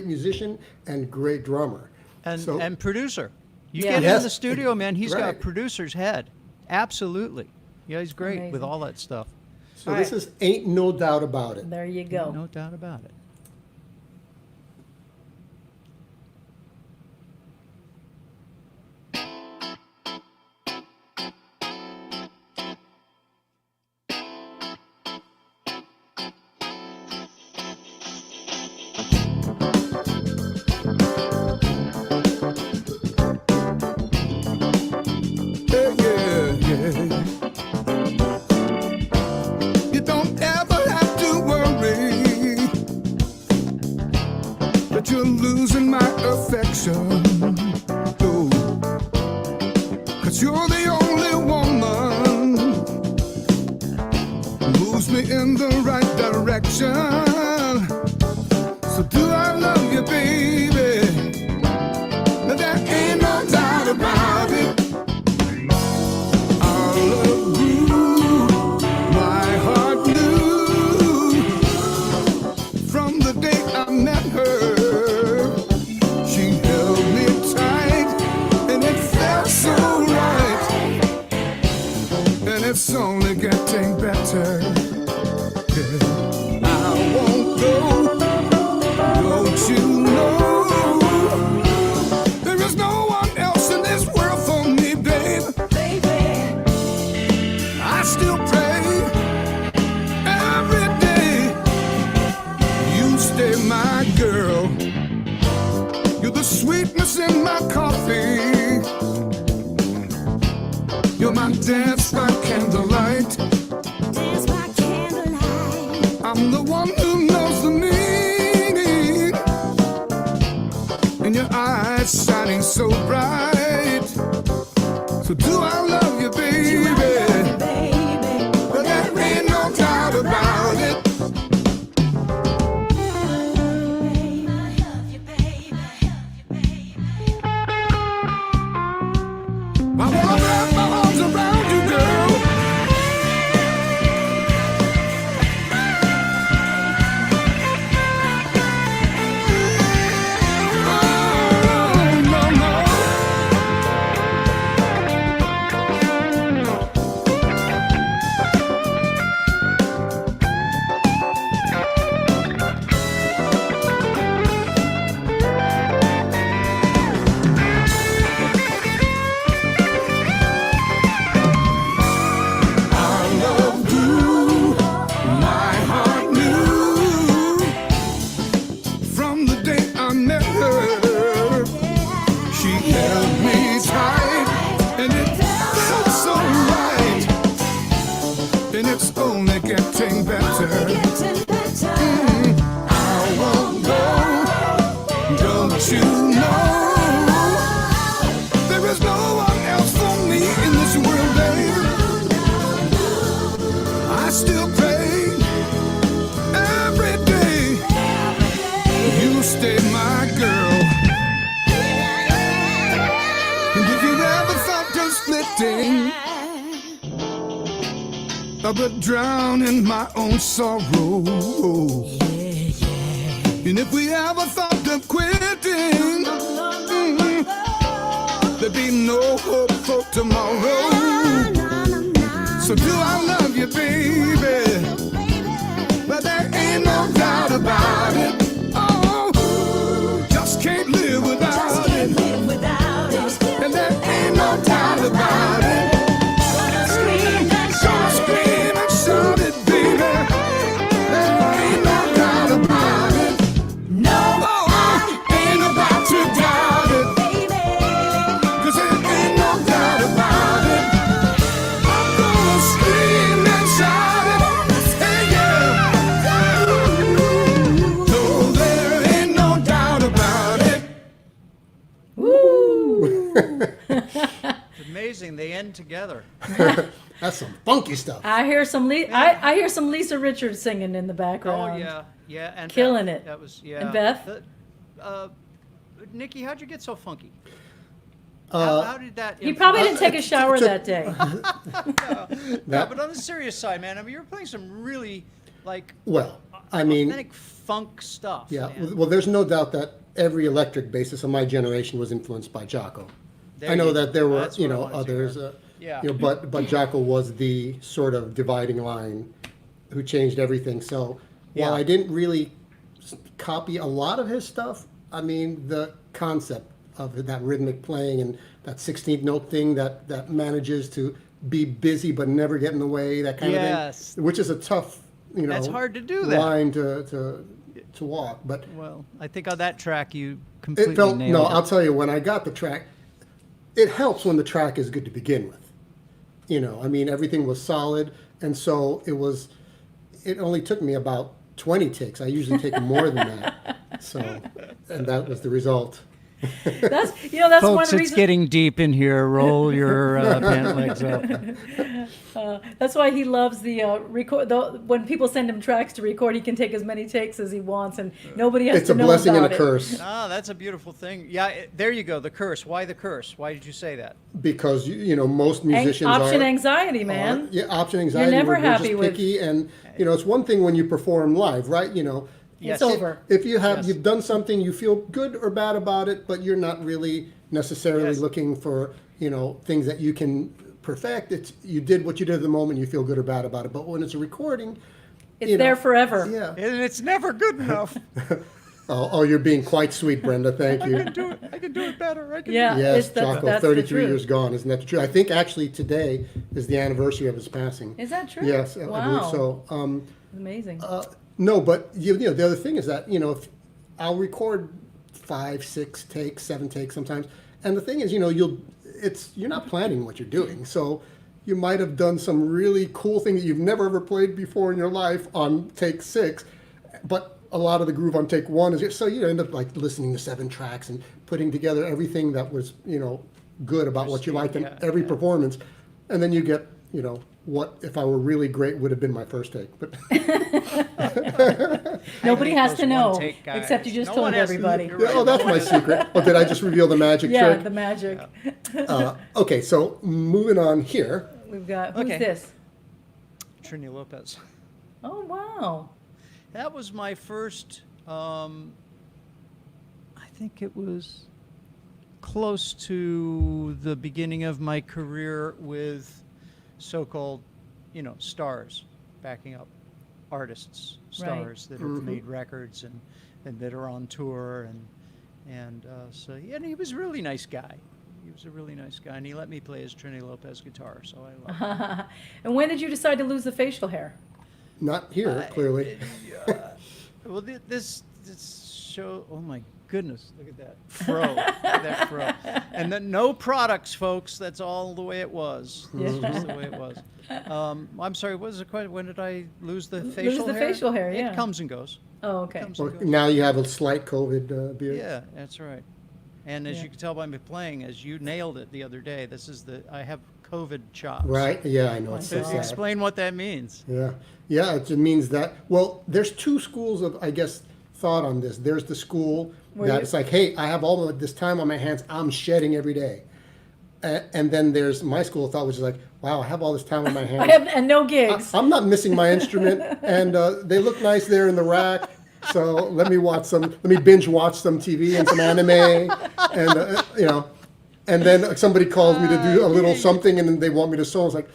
musician and great drummer. And producer. You Yeah. get Yes. in the studio, man, he's got Right. a producer's head. Absolutely. Yeah, he's great with Amazing. all that stuff. So All this right. is Ain't No Doubt About It. There you go. No doubt about it. You don't ever have to worry that you're losing my affection. No, 'cause you're the only woman who moves me in the right direction. So do I love you, baby? Now, there ain't no doubt about it. It's only getting better. Yeah. I won't go, don't you know? There is no one else in this world for me, babe. I still pray every day. You stay my girl. You're the sweetness in my coffee. You're my dance by candlelight. Dance by candlelight. I'm the one who knows the meaning. And your eyes shining so bright. So do I love you, baby? Well, there ain't no doubt about it. I wanna wrap my arms around you, girl. Oh, no, no. only getting better. Getting better. I won't go, don't you know? There is no one else for me in this world, baby. I still pray every day. You stay my girl. And if you ever thought of splitting, I would drown in my own sorrow. And if we ever thought of quitting, there'd be no hope for tomorrow. So do I love you, baby? But there ain't no doubt about it. Oh, just can't live without it. And there ain't no doubt about it. So scream and shout it, baby. There ain't no doubt about it. No, I ain't about to doubt it. 'Cause there ain't no doubt about it. I'm gonna scream and shout it. Hey, yeah. No, there ain't no doubt about it. It's amazing. They end together. That's some funky stuff. I hear some I hear some Lisa Richards singing in the background. Oh yeah, yeah, and Killing Beth, it. That was yeah. And Beth? Nikki, how'd you get so funky? Uh, how did that? He probably didn't take a shower that day. No, but on the serious side, man, I mean, you're playing some really like Well, I mean, authentic funk stuff. yeah. man. Well, there's no doubt that every electric bassist of my generation was influenced by Jocko. There I know you- that there were, that's you what I know, wanted to others. hear. Yeah. You know, but Jocko was the sort of dividing line who changed everything. So while Yeah. I didn't really copy a lot of his stuff, I mean, the concept of that rhythmic playing and that 16th note thing that manages to be busy but never get in the way, that kind Yes. of thing, which is a tough, you know, That's hard to do that. line to walk. But Well, I think on that track you completely it felt, nailed no, it. I'll tell you, when I got the track, it helps when the track is good to begin with. You know, I mean, everything was solid, and so it only took me about 20 takes. I usually take more than that. So, and that was the result. That's one Folks, of the it's reasons. getting deep in here. Roll your pant legs up. That's why he loves the record. When people send him tracks to record, he can take as many takes as he wants, and nobody has It's to a know blessing and about a it. curse Ah, that's a beautiful thing. Yeah, there you go. The curse. Why the curse? Why did you say that? because you know most musicians Option are anxiety, man. yeah, option anxiety. never we're happy just with- picky, and you know, it's one thing when you perform live, right? You know, Yes. It's over. if you have Yes. you've done something, you feel good or bad about it, but you're not really necessarily Yes. looking for, you know, things that you can perfect. It's you did what you did at the moment, you feel good or bad about it. But when it's a recording, It's you know, there forever. Yeah. And it's never good enough. Oh, you're being quite sweet, Brenda. Thank you. I can do it better. I can Yeah. Yes, it's the- Jocko, that's the 33 truth. years gone. Isn't that the truth? I think actually today is the anniversary of his passing. Is that true? Yes, Wow. I believe so. Amazing. No, but you know, the other thing is that, you know, if I'll record 5, 6 takes, 7 takes sometimes, and the thing is, you know, you're not planning what you're doing, so you might have done some really cool thing that you've never ever played before in your life on take 6, but a lot of the groove on take 1 is so you end up like listening to 7 tracks and putting together everything that was, you know, good about what you liked in Yeah, every yeah. performance, and then you get, you know, what if I were really great would have been my first take, but. Nobody has those to know, one-take guys. except you just No told one has to- everybody. you're right. Oh, that's my secret. Oh, did I just reveal the magic Yeah, trick? the magic. Okay, so moving on here. We've got, who's Okay. this? Trini Lopez. Oh, wow. That was my first, I think it was close to the beginning of my career with so-called, you know, stars, backing up artists, stars that have made records and that are on tour. And so, yeah, and he was a really nice guy. He was a really nice guy, and he let me play his Trini Lopez guitar, so I love it. And when did you decide to lose the facial hair? Not here, clearly. Well, this show. Oh my goodness, look at that fro. Look at that fro. And then no products, folks. That's all the way it was. That's just the way it was. I'm sorry, what was the question? When did I lose the facial hair? Facial hair, yeah. It comes and goes. Oh, okay. Comes Or and goes. now you have a slight COVID beard. Yeah, that's right. And as Yeah. you can tell by me playing, as you nailed it the other day, I have COVID chops. Right? Yeah, I know. It's so So sad. explain what that means. Yeah, yeah. It means that. Well, there's two schools of, I guess, thought on this. There's the school Where that you- it's like, hey, I have all of this time on my hands. I'm shedding every day. And then there's my school of thought, which is like, wow, I have all this time on my hands. And no gigs. I'm not missing my instrument, and they look nice there in the rack. So let me binge watch some TV and some anime, and and then somebody calls me to do a little something, and then they want me to sew. It's like,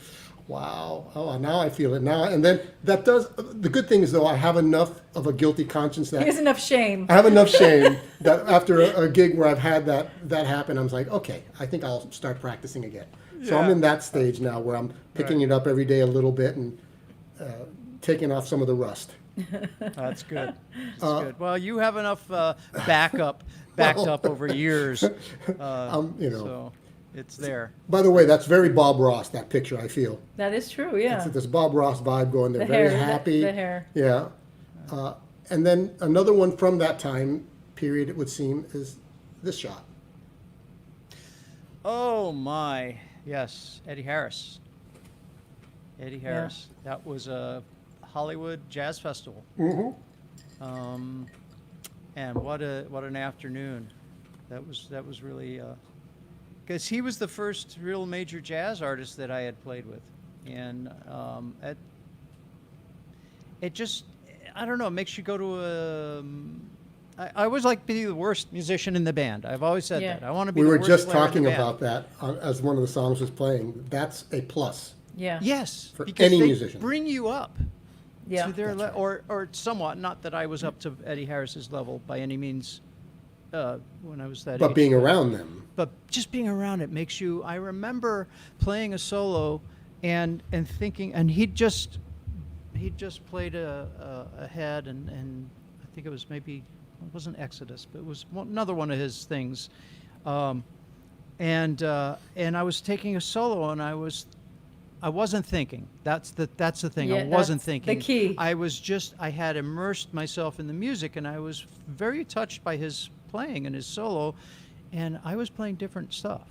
wow, oh, now I feel it now. And then that does. The good thing is though, I have enough of a guilty conscience that There's enough shame. I have enough shame that after a gig where I've had that happen, I'm like, okay, I think I'll start practicing again. So I'm Yeah. in that stage now where I'm picking it up every day a little bit and taking off some of the rust. That's good. That's good. Well, you have enough backed up over years. So it's there. By the way, that's very Bob Ross, that picture, I feel. That is true, yeah. It's this Bob Ross vibe going there. The Very hair, happy. the hair. Yeah. And then another one from that time period, it would seem, is this shot. Oh my, yes, Eddie Harris. Eddie Harris. That was a Hollywood Jazz Festival. Mm-hmm. And what an afternoon. That was really because he was the first real major jazz artist that I had played with, and it just, I don't know, it makes you go to a. I always like to be the worst musician in the band. I've always said Yeah. that. I want to be. We the were worst just player in the talking band. about that as one of the songs was playing. That's a plus. Yeah. Yes, For because any they musician. bring you up Yeah. to their That's or somewhat. Not that I was up to Eddie Harris's level by any means when I was that But age. being around them. But just being around it makes you. I remember playing a solo and thinking, and he'd just played ahead, and I think it was maybe, it wasn't Exodus, but it was another one of his things, and I was taking a solo, and I wasn't thinking. That's the thing. Yeah, I wasn't that's thinking. the key. I had immersed myself in the music, and I was very touched by his playing and his solo, and I was playing different stuff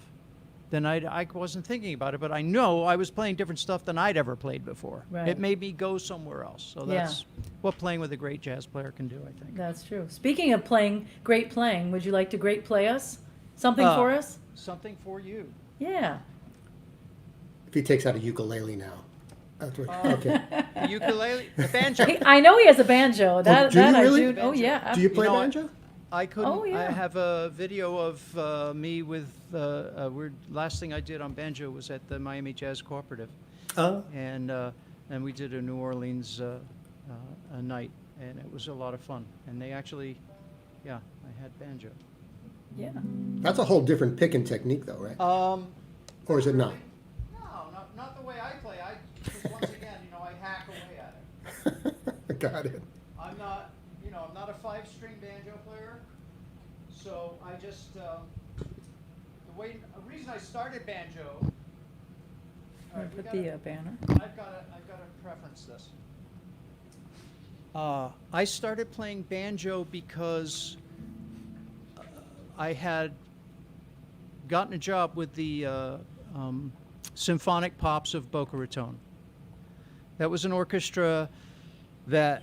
than I wasn't thinking about it, but I know I was playing different stuff than I'd ever played before. Right. It made me go somewhere else. So that's what playing with a great jazz player can do, I think. That's true. Speaking of great playing, would you like to great play us? Something for us? Something for you. Yeah. If he takes out a ukulele now. That's what, okay. The ukulele, the banjo. I know he has a banjo. That do you I really? do. Oh yeah. Do you play You know what? banjo? I couldn't. Oh, yeah. I have a video of me with. Last thing I did on banjo was at the Miami Jazz Cooperative, and we did a New Orleans a night, and it was a lot of fun. And they actually, I had banjo. Yeah. That's a whole different picking technique, though, right? Or is it not? No, not the way I play. Because once again, I hack away at it. Got it. I'm not a 5-string banjo player, so I just the reason I started banjo. All right, Put the banner. I've got to preference this. I started playing banjo because I had gotten a job with the Symphonic Pops of Boca Raton. That was an orchestra that,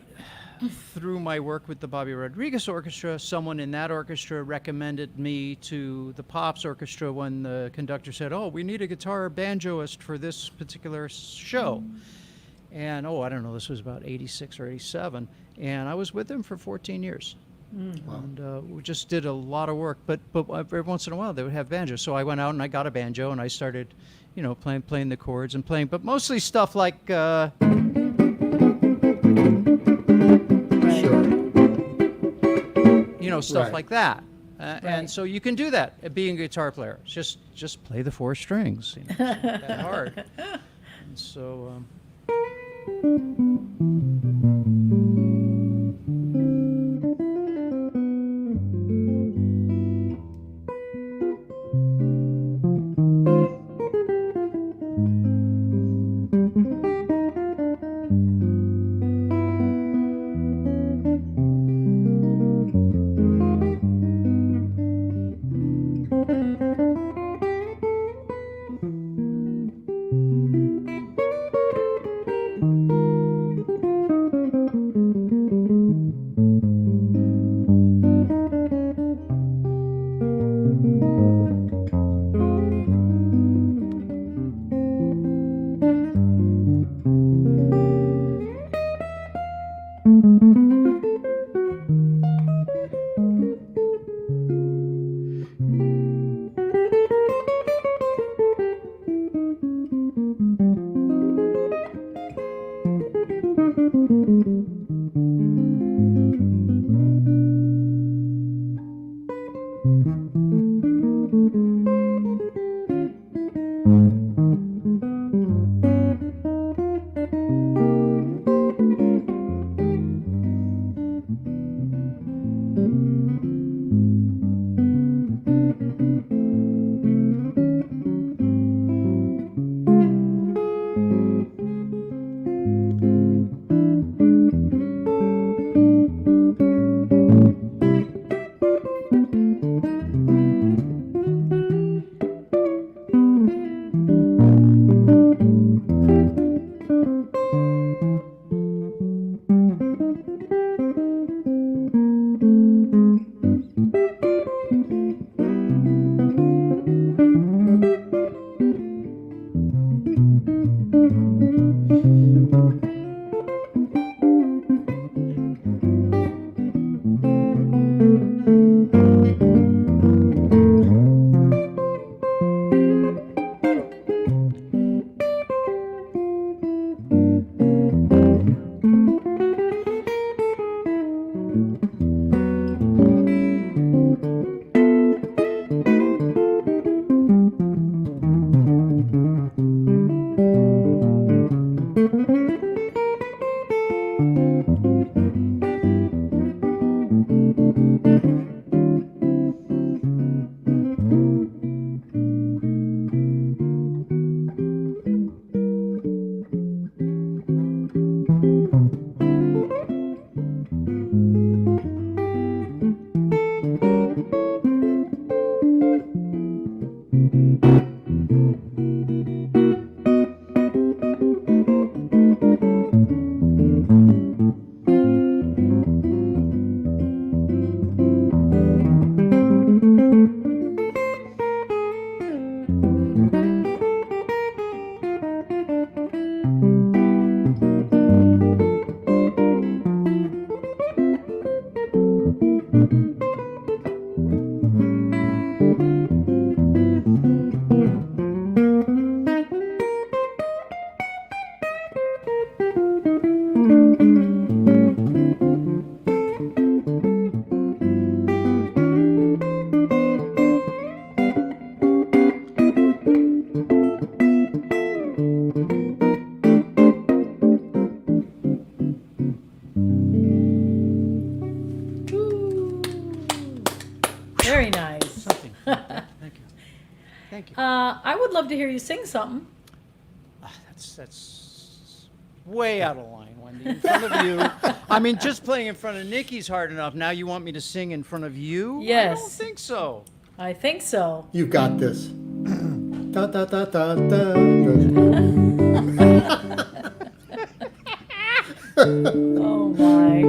through my work with the Bobby Rodriguez Orchestra, someone in that orchestra recommended me to the Pops Orchestra when the conductor said, "Oh, we need a guitar banjoist for this particular show." And, I don't know, this was about 86 or 87. And I was with them for 14 years. Wow. And we just did a lot of work. But every once in a while, they would have banjo. So I went out and I got a banjo, and I started, playing the chords and playing. But mostly stuff like... stuff Right. like that. And so you can do that being a guitar player. Just play the 4 strings. It's not that hard. And so... Very nice. Something. Thank you. Thank you. I would love to hear you sing something. That's way out of line, Wendy. In front of you. I mean, just playing in front of Nikki's hard enough. Now you want me to sing in front of you? Yes. I don't think so. I think so. You've got this. Da, da, da, da, da. Oh my.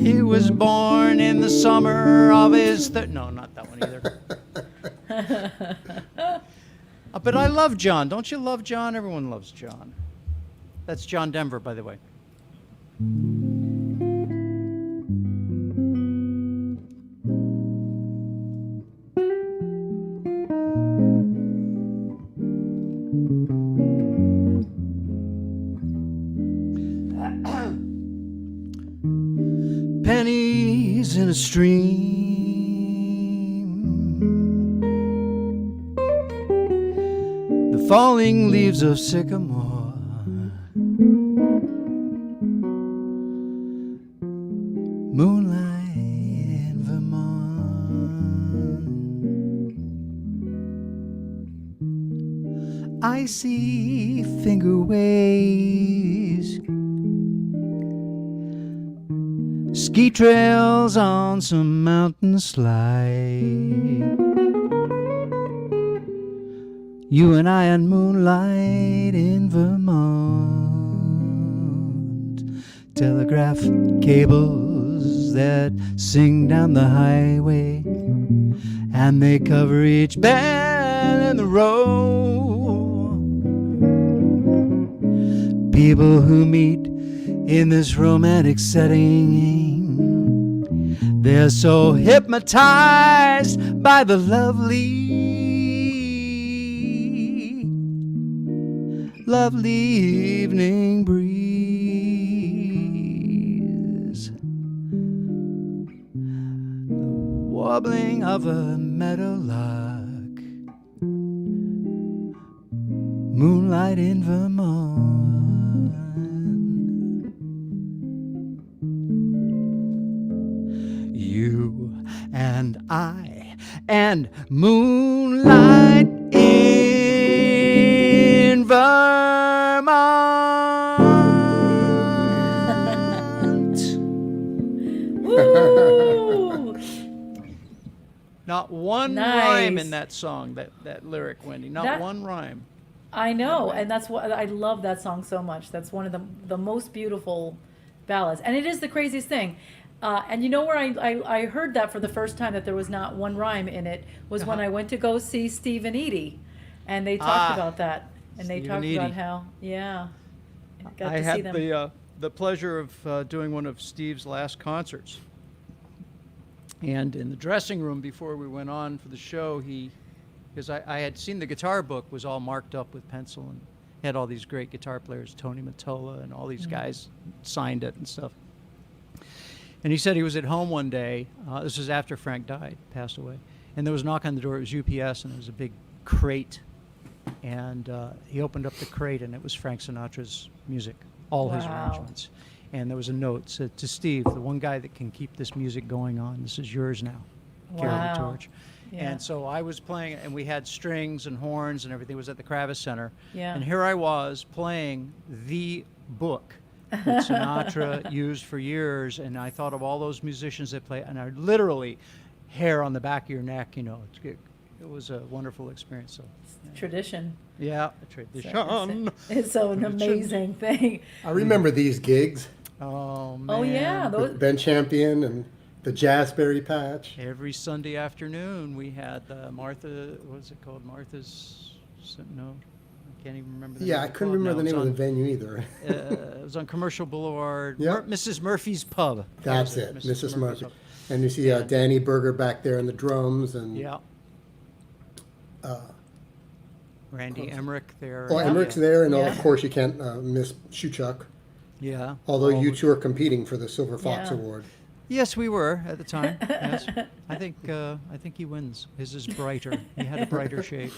He was born in the summer of his no, not that one either. But I love John. Don't you love John? Everyone loves John. That's John Denver, by the way. Pennies in a stream, the falling leaves of sycamore, moonlight in Vermont. I see finger waves, ski trails on some mountain slide. You and I on moonlight in Vermont. Telegraph cables that sing down the highway, and they cover each bend in the road. People who meet in this romantic setting, they're so hypnotized by the lovely evening. of a meadowlark, moonlight in Vermont. You and I and moonlight in Vermont. Woo! Not one Nice. rhyme in that song, that lyric, Wendy. Not That- one rhyme. I know, and that's what I love that song so much. That's one of the most beautiful ballads, and it is the craziest thing. And you know where I heard that for the first time, that there was not one rhyme in it, was when I went to go see Steve and Edie, and they talked about that, and they Steve talked and about Edie. how, yeah, got I to see had them. the pleasure of doing one of Steve's last concerts. And in the dressing room before we went on for the show, because I had seen the guitar book was all marked up with pencil and had all these great guitar players, Tony Mottola and all these guys signed it and stuff. And he said he was at home one day, this was after Frank died, passed away, and there was a knock on the door. It was UPS, and there was a big crate. And he opened up the crate, and it was Frank Sinatra's music, all his Wow. arrangements. And there was a note said, to Steve, the one guy that can keep this music going on, this is yours now. Carry the Wow. torch. Yeah. And so I was playing, and we had strings and horns and everything. It was at the Kravis Center. Yeah. And here I was playing the book that Sinatra used for years, and I thought of all those musicians that play, and I literally, hair on the back of your neck, you know. It was a wonderful experience. So, Tradition. yeah, tradition. It's so an amazing thing. I remember these gigs, Oh, man. Oh yeah, those, with Ben Champion and the Jazzberry Patch. Every Sunday afternoon, we had Martha, what was it called? Martha's, no, I can't even remember the Yeah, name I of it couldn't called remember the now. name of the venue either. It was on Commercial Boulevard. Yeah. Mrs. Murphy's Pub. That's That it, was Mrs. Murphy. Pub. And you see Danny Berger back there in the drums, and Yeah. Randy Emmerich there. oh, Emmerich's there, and Yeah. of course you can't miss Shuchuk. Yeah. Although All you the- two are competing for the Silver Fox Yeah. Award. Yes, we were at the time. Yes. I think he wins. His is brighter. He had a brighter shape.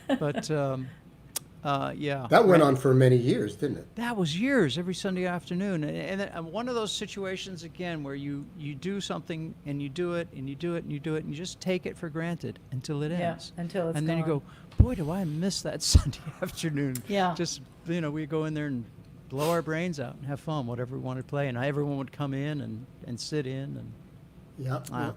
But yeah. That went on for many years, didn't it? That was years, every Sunday afternoon. And one of those situations, again, where you do something and you do it and you do it and you do it and you just take it for granted until it Yeah, ends. until it's And then you gone. go, boy, do I miss that Sunday afternoon. Yeah. Just, we go in there and blow our brains out and have fun, whatever we wanted to play. And everyone would come in and sit in. And Yeah. wow.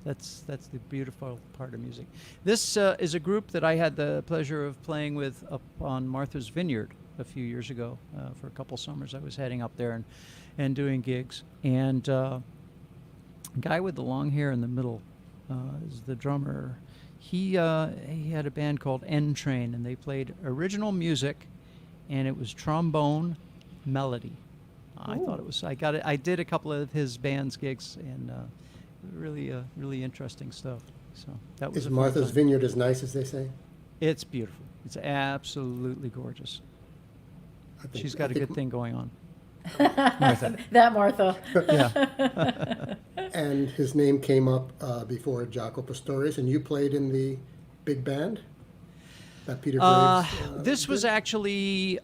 That's the beautiful part of music. This is a group that I had the pleasure of playing with up on Martha's Vineyard a few years ago. For a couple summers, I was heading up there and doing gigs. And a guy with the long hair in the middle is the drummer. He had a band called N Train, and they played original music, and it was trombone melody. I thought it was. I got it. I did a couple of his band's gigs, and really interesting stuff. So that was Is a fun Martha's time. Vineyard as nice as they say? It's beautiful. It's absolutely gorgeous. I think- She's I got a think- good thing going on. that Martha. Yeah. And his name came up before Jaco Pastorius, and you played in the big band that Peter Graves. This was actually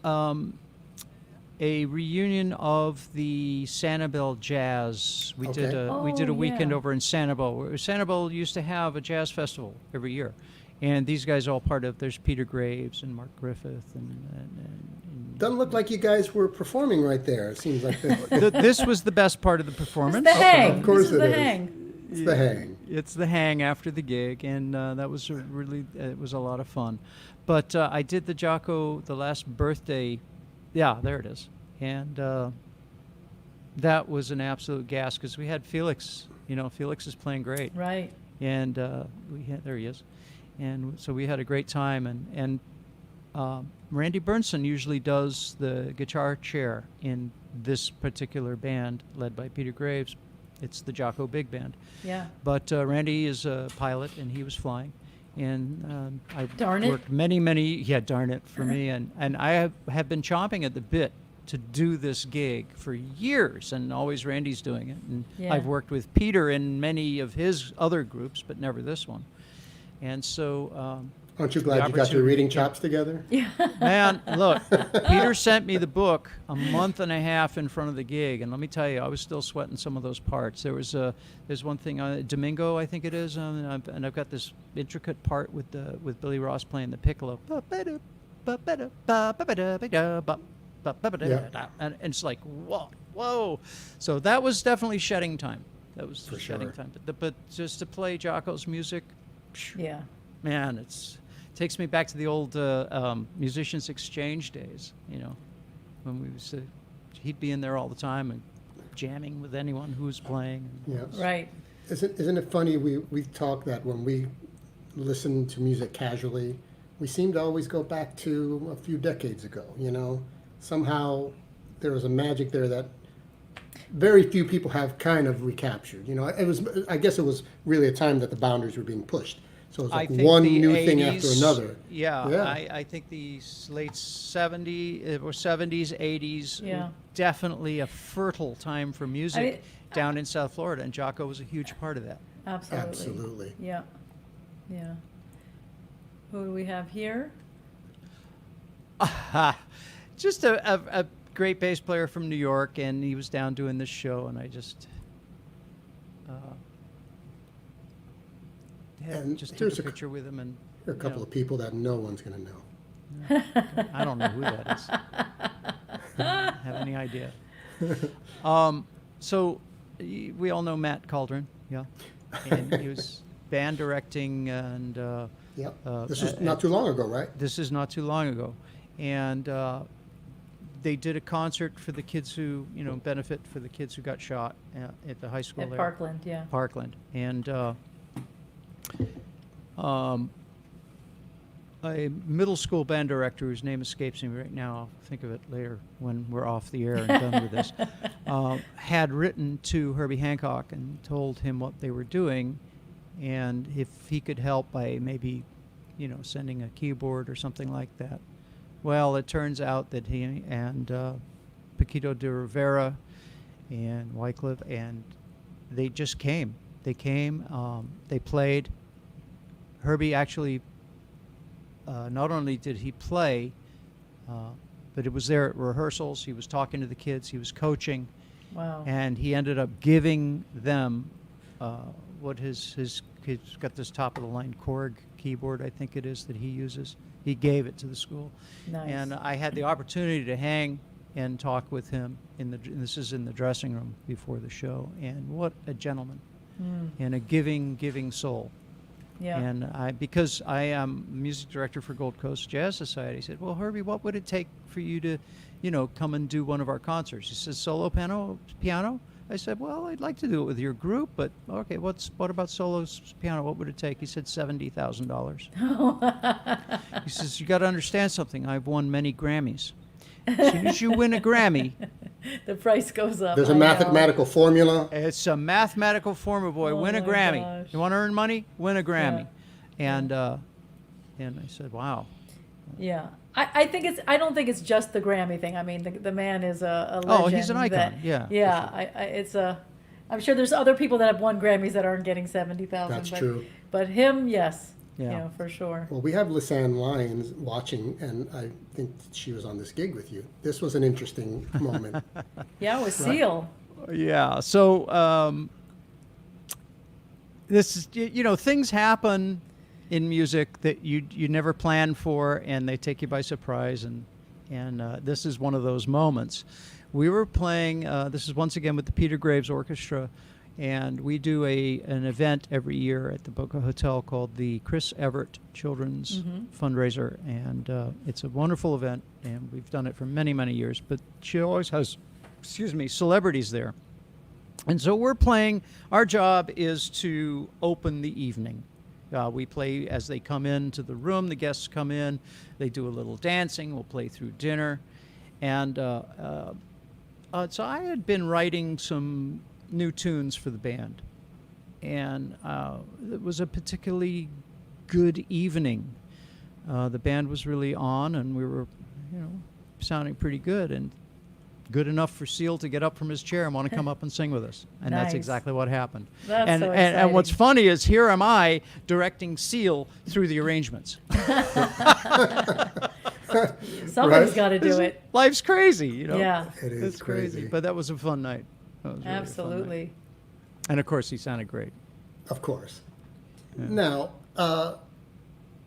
a reunion of the Sanibel Jazz. We did Okay. we did a Oh, weekend yeah. over in Sanibel. Sanibel used to have a jazz festival every year, and these guys are all part of. There's Peter Graves and Mark Griffith and Doesn't look like you guys were performing right there. It seems like this was the best part of the It's performance. the hang. Of course This is it the is. hang. it's the hang. It's the hang after the gig, and that was it was a lot of fun. But I did the Jaco, the last birthday. Yeah, there it is. And that was an absolute gas because we had Felix. Felix is playing great. Right. And there he is. And so we had a great time. And Randy Bernson usually does the guitar chair in this particular band led by Peter Graves. It's the Jaco Big Band. Yeah. But Randy is a pilot, and he was flying. And I Darn it. worked many, darn it for me. And I have been chomping at the bit to do this gig for years, and always Randy's doing it. And Yeah. I've worked with Peter in many of his other groups, but never this one. And so, Aren't you glad you got your reading chops together? man, look, Peter sent me the book a month and a half in front of the gig, and let me tell you, I was still sweating some of those parts. There's one thing on Domingo, I think it is, and I've got this intricate part with Billy Ross playing the piccolo. And it's like, whoa. So that was definitely shedding time. That was For shedding sure. time. But just to play Jocko's music, Yeah. man, it takes me back to the old musicians exchange days, when we used to, he'd be in there all the time and jamming with anyone who was playing. Yes. Right. Isn't it funny, we talk that when we listen to music casually, we seem to always go back to a few decades ago, Somehow there was a magic there that very few people have kind of recaptured. I guess it was really a time that the boundaries were being pushed. So it was like one the new thing after 80s, another. Yeah. I think the late 70s or 70s, 80s Yeah. were definitely a fertile time for music down in South Florida, and Jocko was a huge part of that. Absolutely. Absolutely. Yeah. Yeah. Who do we have here? Just a great bass player from New York, and he was down doing this show, and I just And took here's a picture with him, and There are a couple of people that no one's going to know. I don't know who that is. Have any idea? So we all know Matt Cauldron, yeah, and he was band directing, and Yep. This was not too long ago, right? this is not too long ago, and they did a concert for the kids who, benefit for the kids who got shot at the high school At there. Parkland, yeah. Parkland, and a middle school band director whose name escapes me right now, I'll think of it later when we're off the air and done with this, had written to Herbie Hancock and told him what they were doing, and if he could help by maybe, sending a keyboard or something like that. Well, it turns out that he and Paquito de Rivera and Wycliffe, and they just came. They came, they played. Herbie actually, not only did he play, but it was there at rehearsals. He was talking to the kids. He was coaching. Wow. And he ended up giving them what he's got this top-of-the-line Korg keyboard, I think it is, that he uses. He gave it to the school. Nice. And I had the opportunity to hang and talk with him. This is in the dressing room before the show. And what a gentleman. And a giving soul. Yeah. And because I am music director for Gold Coast Jazz Society, I said, well, Herbie, what would it take for you to, come and do one of our concerts? He says, solo piano? I said, well, I'd like to do it with your group, but okay, what about solo piano? What would it take? He said $70,000. He says, you got to understand something. I've won many Grammys. As soon as you win a Grammy, The price goes up. There's a I know. mathematical formula. it's a mathematical formula, boy. Oh Win a my Grammy. gosh. You want to earn money? Win a Grammy. Yeah. And I said, wow. Yeah. I don't think it's just the Grammy thing. I mean, the man is a legend. Oh, he's an icon. that- Yeah, for Yeah. I'm sure there's other people that have won Grammys that aren't getting 70,000. That's true. But him, yes. Yeah. For sure. Well, we have Lisanne Lyons watching, and I think she was on this gig with you. This was an interesting moment. Yeah, with Seal. Yeah. So this is, things happen in music that you never plan for, and they take you by surprise. And this is one of those moments. We were playing. This is once again with the Peter Graves Orchestra, and we do an event every year at the Boca Hotel called the Chris Everett Children's Fundraiser, and it's a wonderful event, and we've done it for many, many years. But she always has, celebrities there. And so we're playing. Our job is to open the evening. We play as they come into the room. The guests come in. They do a little dancing. We'll play through dinner. And so I had been writing some new tunes for the band. And it was a particularly good evening. The band was really on, and we were, sounding pretty good. And good enough for Seal to get up from his chair and want to come up and sing with us. And that's Nice. exactly what happened. That's and, so and what's exciting. funny is here am I directing Seal through the arrangements. Somebody's Right. got to do it. Life's crazy, you know. Yeah, It is It's crazy. But that was a fun night. That was really a fun night. absolutely. And of course, he sounded great. Of course. Now,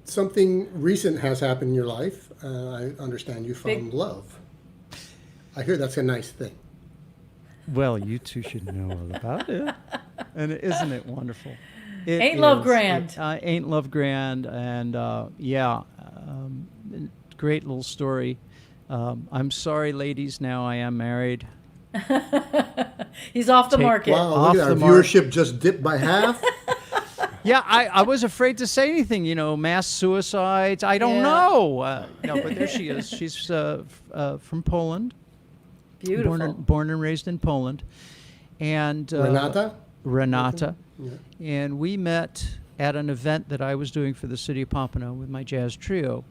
something recent has happened in your life. I understand you found Big- love. I hear that's a nice thing. Well, you two should know all about it. And isn't it wonderful? It Ain't love is. grand. Ain't love grand. And great little story. I'm sorry, ladies. Now I am married. He's off the Take- market. Wow, Off look at our the mark. viewership just dipped by half. Yeah, I was afraid to say anything, mass suicides. I don't Yeah. know. No, but there she is. She's from Poland. Beautiful. Born and raised in Poland. And Renata? Yeah. And we met at an event that I was doing for the city of Pompano with my jazz trio.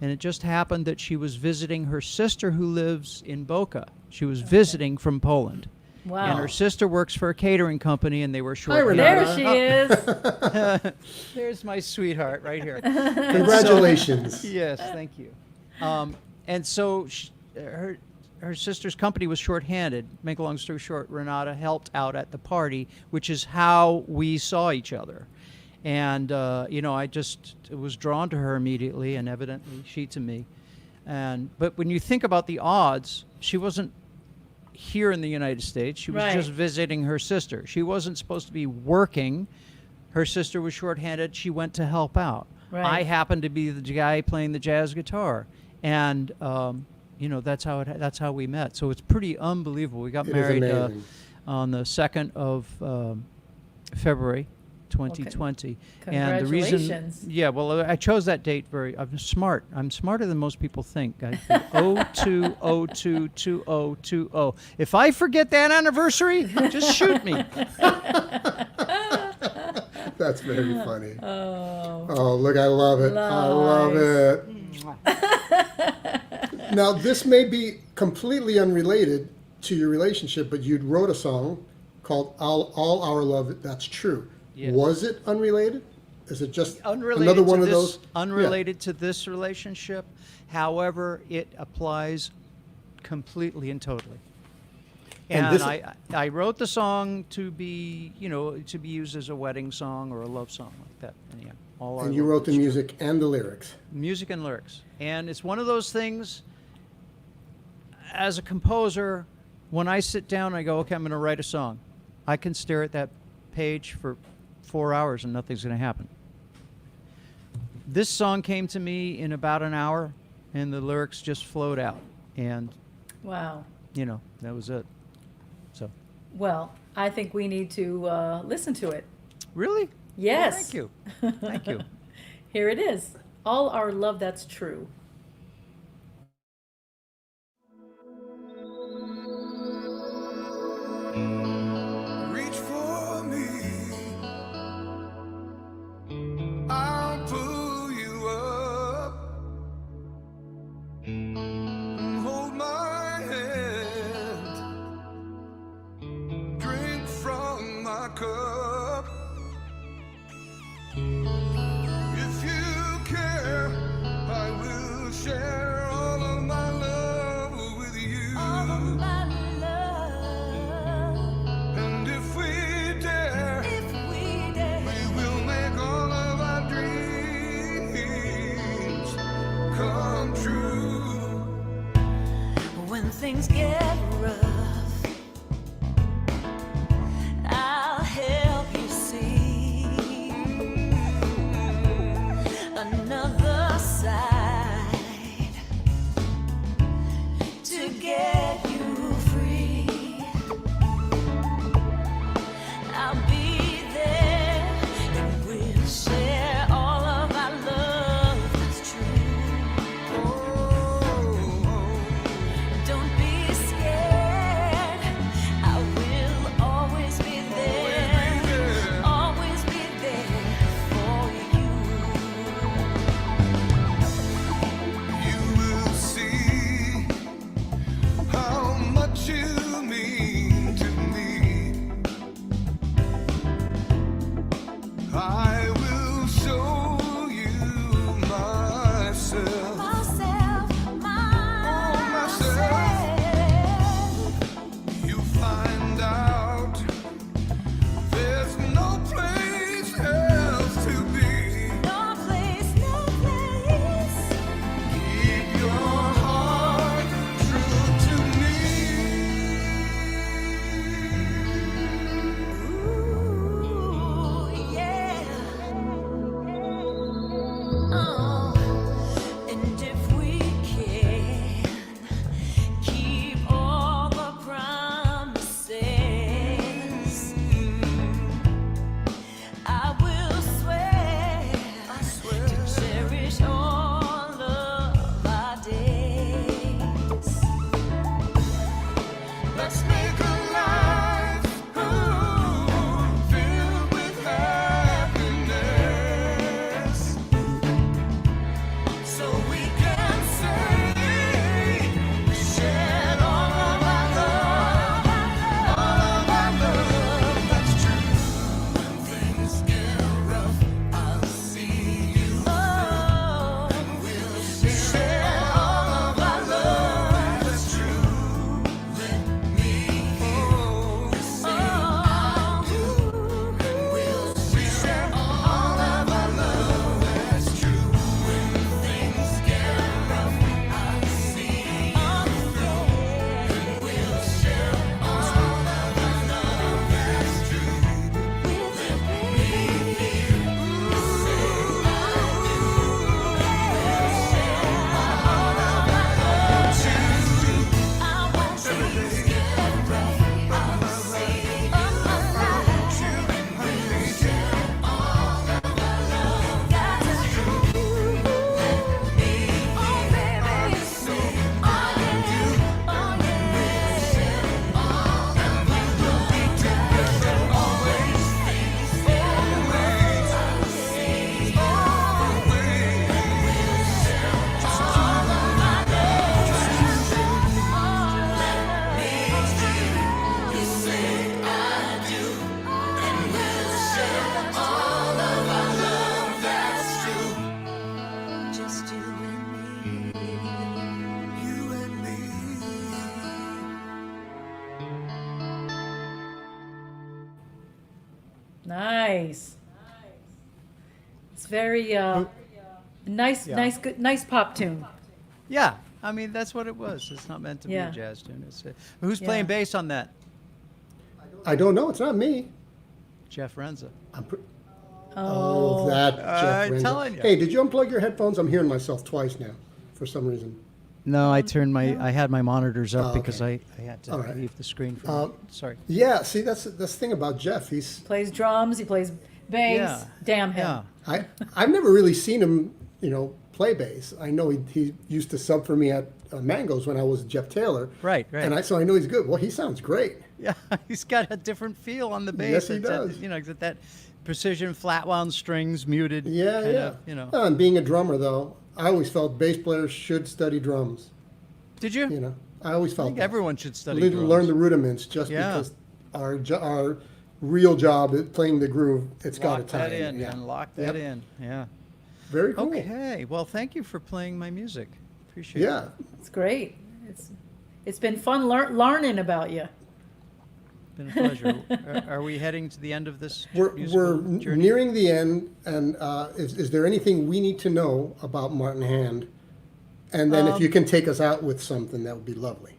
And it just happened that she was visiting her sister who lives in Boca. She was visiting from Poland. Wow. And her sister works for a catering company, and they were short. Hi, Renata. There she is. There's my sweetheart right here. Congratulations. Yes, thank you. And so her sister's company was shorthanded. Make a long story short, Renata helped out at the party, which is how we saw each other. And, I just was drawn to her immediately, and evidently she to me. But when you think about the odds, she wasn't here in the United States. She was Right. just visiting her sister. She wasn't supposed to be working. Her sister was shorthanded. She went to help out. Right. I happened to be the guy playing the jazz guitar. And, that's how we met. So it's pretty unbelievable. We got It is married amazing. on the 2nd of February 2020. And the reason, Congratulations. yeah, well, I chose that date I'm smart. I'm smarter than most people think. 02/02/2020. If I forget that anniversary, just shoot me. That's very funny. Oh, look, I love it. I love it. Now, this may be completely unrelated to your relationship, but you wrote a song called All Our Love That's True. Yes. Was it unrelated? Is it just Unrelated another one to of this, those? Unrelated to this relationship. However, it applies completely and totally. And And this- I wrote the song to be, to be used as a wedding song or a love song like that. And yeah, all our And you love wrote the is true. music and the lyrics. Music and lyrics. And it's one of those things, as a composer, when I sit down, I go, okay, I'm going to write a song. I can stare at that page for 4 hours and nothing's going to happen. This song came to me in about an hour, and the lyrics just flowed out. And, Wow. that was it. So, Well, I think we need to listen to it. really? Yes. Well, thank you. Thank you. Here it is. All Our Love That's True. Reach for me, I'll pull you up. Hold my hand, drink from my cup. If you care, I will share all of my love with you. All of my love, And if we dare, if we dare, we will make all of our dreams come true. when things get rough, I'll help you see another side to get you free. I'll be there and we'll share all of our love that's true. Don't be scared. Let's make a life filled with happiness, so we can say we shared all of our love, all of our love. That's true. When things get rough, I'll see you. Oh, We'll share all of our love. That's true. Let me hear you say I do. We'll share all of our love. That's true. When things get rough, I'll see you. We'll share all of our love. That's true. with you, baby. I want things get right. I'll see all my life. We'll share all of our love. That's true. Oh, baby. Oh, yeah. Oh, yeah. All of our love. Together always. Always. I'll see always. We'll share all of our love. Let me hear you say I do, and we'll share all of our love. That's true. Just you and me. You and me. Nice. It's very nice, Yeah. nice, good, nice pop tune. Yeah, I mean that's what it was. It's not meant to be Yeah. a jazz tune. Who's Yeah. playing bass on that? I don't know. It's not me. Jeff Renza. Oh, that Jeff I'm Renzo. telling you. Hey, did you unplug your headphones? I'm hearing myself twice now, for some reason. No, I turned I had my monitors up Oh, because okay. I had to All right. leave the screen for a minute. Sorry. Yeah, see, that's the thing about Jeff. Plays drums. He plays bass. Yeah. Damn him. Yeah. I've never really seen him, play bass. I know he used to sub for me at Mango's when I was Jeff Taylor. Right, right. And so I know he's good. Well, he sounds great. Yeah, he's got a different feel on the bass. Yes, he It's that- does. that precision flat wound strings, muted. Yeah, kind yeah. of, And being a drummer, though, I always felt bass players should study drums. Did you? I always I felt think that. everyone should study Learn drums. the rudiments just Yeah. because our real job at playing the groove, it's got to Lock tie that in Yeah. and lock Yep. that in. Yeah. Very cool. Okay. Well, thank you for playing my music. Appreciate Yeah. it. It's great. It's been fun learning about you. Been a pleasure. Are we heading to the end of this We're musical journey? nearing the end, and is there anything we need to know about Martin Hand? And then if you can take us out with something, that would be lovely.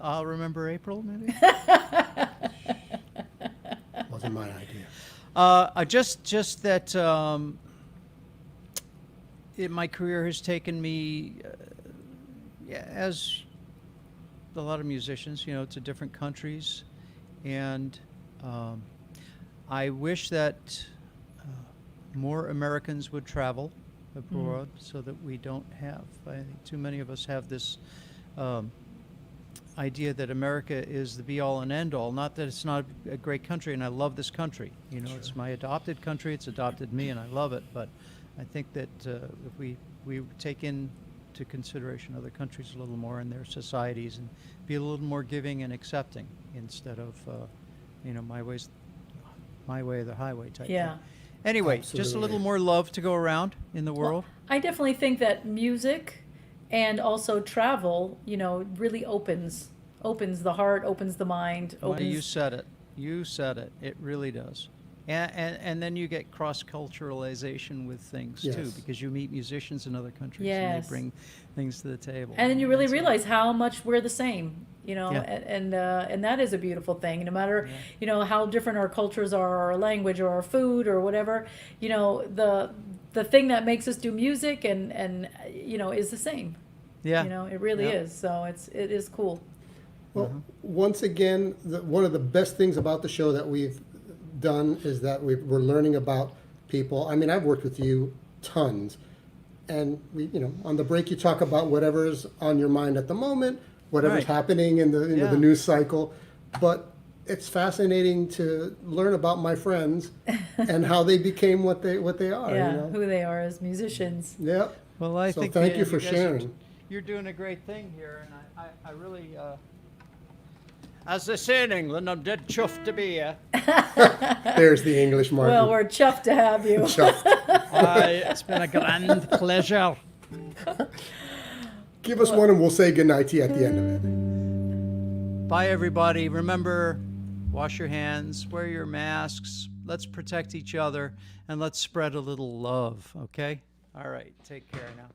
I'll remember April, maybe. Wasn't my idea. Just that my career has taken me, as a lot of musicians, to different countries, and I wish that more Americans would travel abroad so that we don't have, I think too many of us have this idea that America is the be-all and end-all. Not that it's not a great country, and I love this country. It's my adopted country. It's adopted me, and I love it. But I think that if we take into consideration other countries a little more and their societies, and be a little more giving and accepting instead of, my way or the highway type Yeah. thing. Anyway, just a Absolutely. little more love to go around in the world. I definitely think that music and also travel, really opens the heart, opens the mind, Well, opens. you said it. You said it. It really does. And then you get cross-culturalization with things too, Yes. because you meet musicians in other countries and Yes. they bring things to the table. And then you really That's it. realize how much we're the same, Yeah. and that is a beautiful thing. No matter, how different our cultures are, or our language, or our food, or whatever, the thing that makes us do music and is the same. Yeah. It really Yeah. is. So it is cool. Well, once again, one of the best things about the show that we've done is that we're learning about people. I mean, I've worked with you tons, and on the break you talk about whatever's on your mind at the moment, whatever's Right. happening in the Yeah. the news cycle. But it's fascinating to learn about my friends and how they became what they are. Yeah, You know? who they are as musicians. Yep. Well, I So think thank you for guys sharing. You're doing a great thing here, and I really, as they say in England, I'm dead chuffed to be here. There's the English Martin. Well, we're chuffed to have you. Chuffed. It's been a grand pleasure. Give us one and we'll say goodnight to you at the end of it. Bye, everybody. Remember, wash your hands, wear your masks. Let's protect each other, and let's spread a little love, okay? All right, take care now.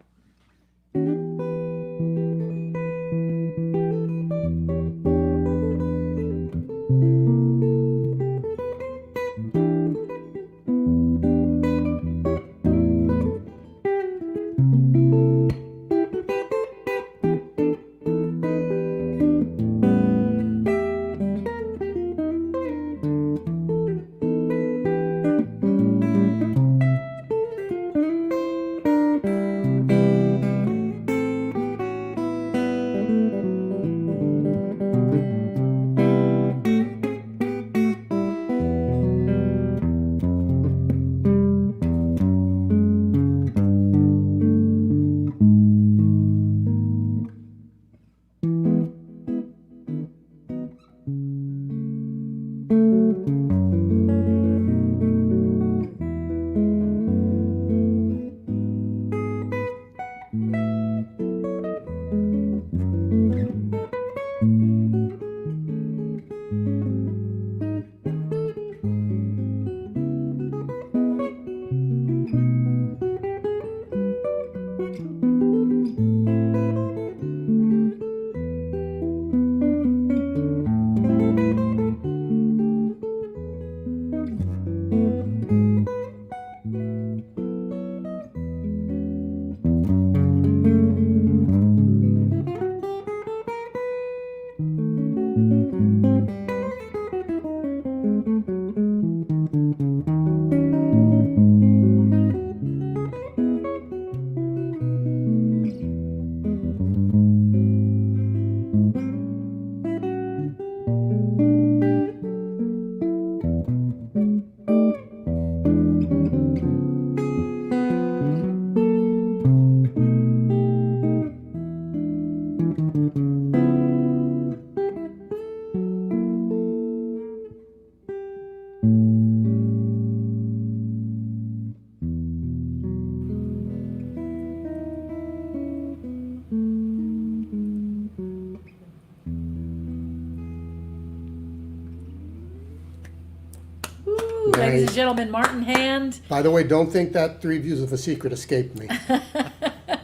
Ooh, ladies and Nice. gentlemen, Martin Hand. By the way, don't think that 3 views of a secret escaped me.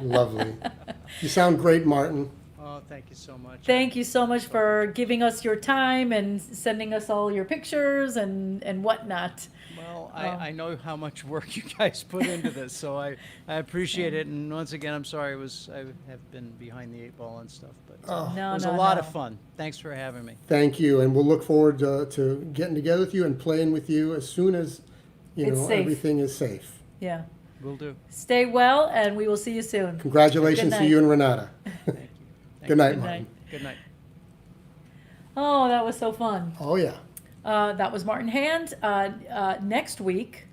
Lovely. You sound great, Martin. Oh, thank you so much. Thank you so much for giving us your time and sending us all your pictures and whatnot. Well, I know how much work you guys put into this, so I appreciate it. And once again, I'm sorry I have been behind the 8 ball and stuff, but No, it was no, a lot no. of fun. Thanks for having me. Thank you, and we'll look forward to getting together with you and playing with you as soon as It's safe. everything is safe. Yeah. Will do. Stay well, and we will see you soon. Congratulations Good to you night. and Renata. Thank you. Good night, Good Martin. night. Good night. Oh, that was so fun. Oh yeah. That was Martin Hand. Next week,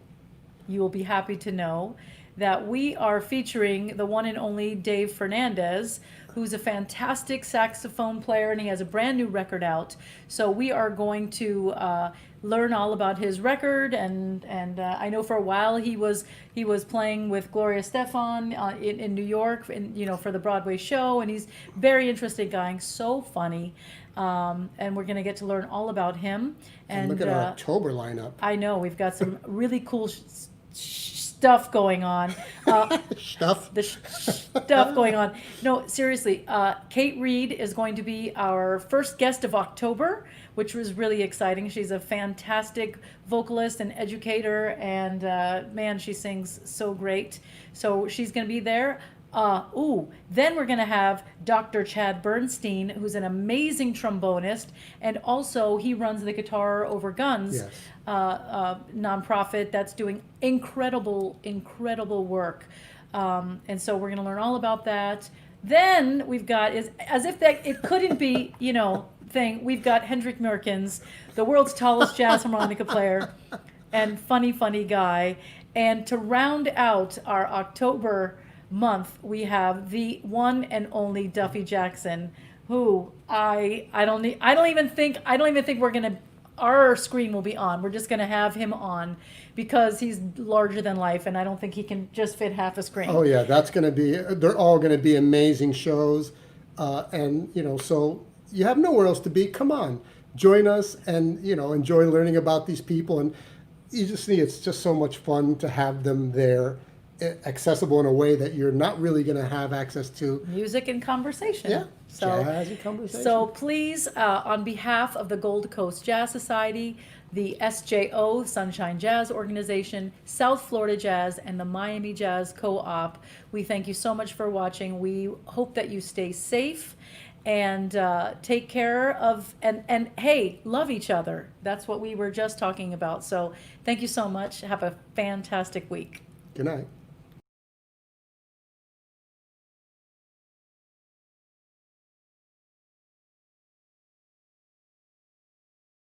you will be happy to know that we are featuring the one and only Dave Fernandez, who's a fantastic saxophone player, and he has a brand new record out. So we are going to learn all about his record, and I know for a while he was playing with Gloria Stefan in New York, for the Broadway show, and he's very interesting guy, so funny, and we're gonna get to learn all about him. And Look at our October lineup. I know we've got some really cool stuff going on. Stuff. Stuff going on. No, seriously, Kate Reed is going to be our first guest of October, which was really exciting. She's a fantastic vocalist and educator, and man, she sings so great. So she's going to be there. Then we're going to have Dr. Chad Bernstein, who's an amazing trombonist, and also he runs the Guitar Over Guns Yes. nonprofit that's doing incredible work. And so we're going to learn all about that. Then we've got, is as if that it couldn't be, thing. We've got Hendrik Merkens, the world's tallest jazz harmonica player, and funny guy. And to round out our October month, we have the one and only Duffy Jackson, who I don't even think we're gonna, our screen will be on. We're just gonna have him on because he's larger than life, and I don't think he can just fit half a screen. Oh yeah, they're all gonna be amazing shows, and so you have nowhere else to be. Come on, join us, and enjoy learning about these people. And you just see, it's just so much fun to have them there, accessible in a way that you're not really gonna have access to. Music and conversation. Yeah, So, jazz and conversation. So please, on behalf of the Gold Coast Jazz Society, the SJO, Sunshine Jazz Organization, South Florida Jazz, and the Miami Jazz Co-op, we thank you so much for watching. We hope that you stay safe and take care of, and hey, love each other. That's what we were just talking about. So thank you so much. Have a fantastic week. Good night.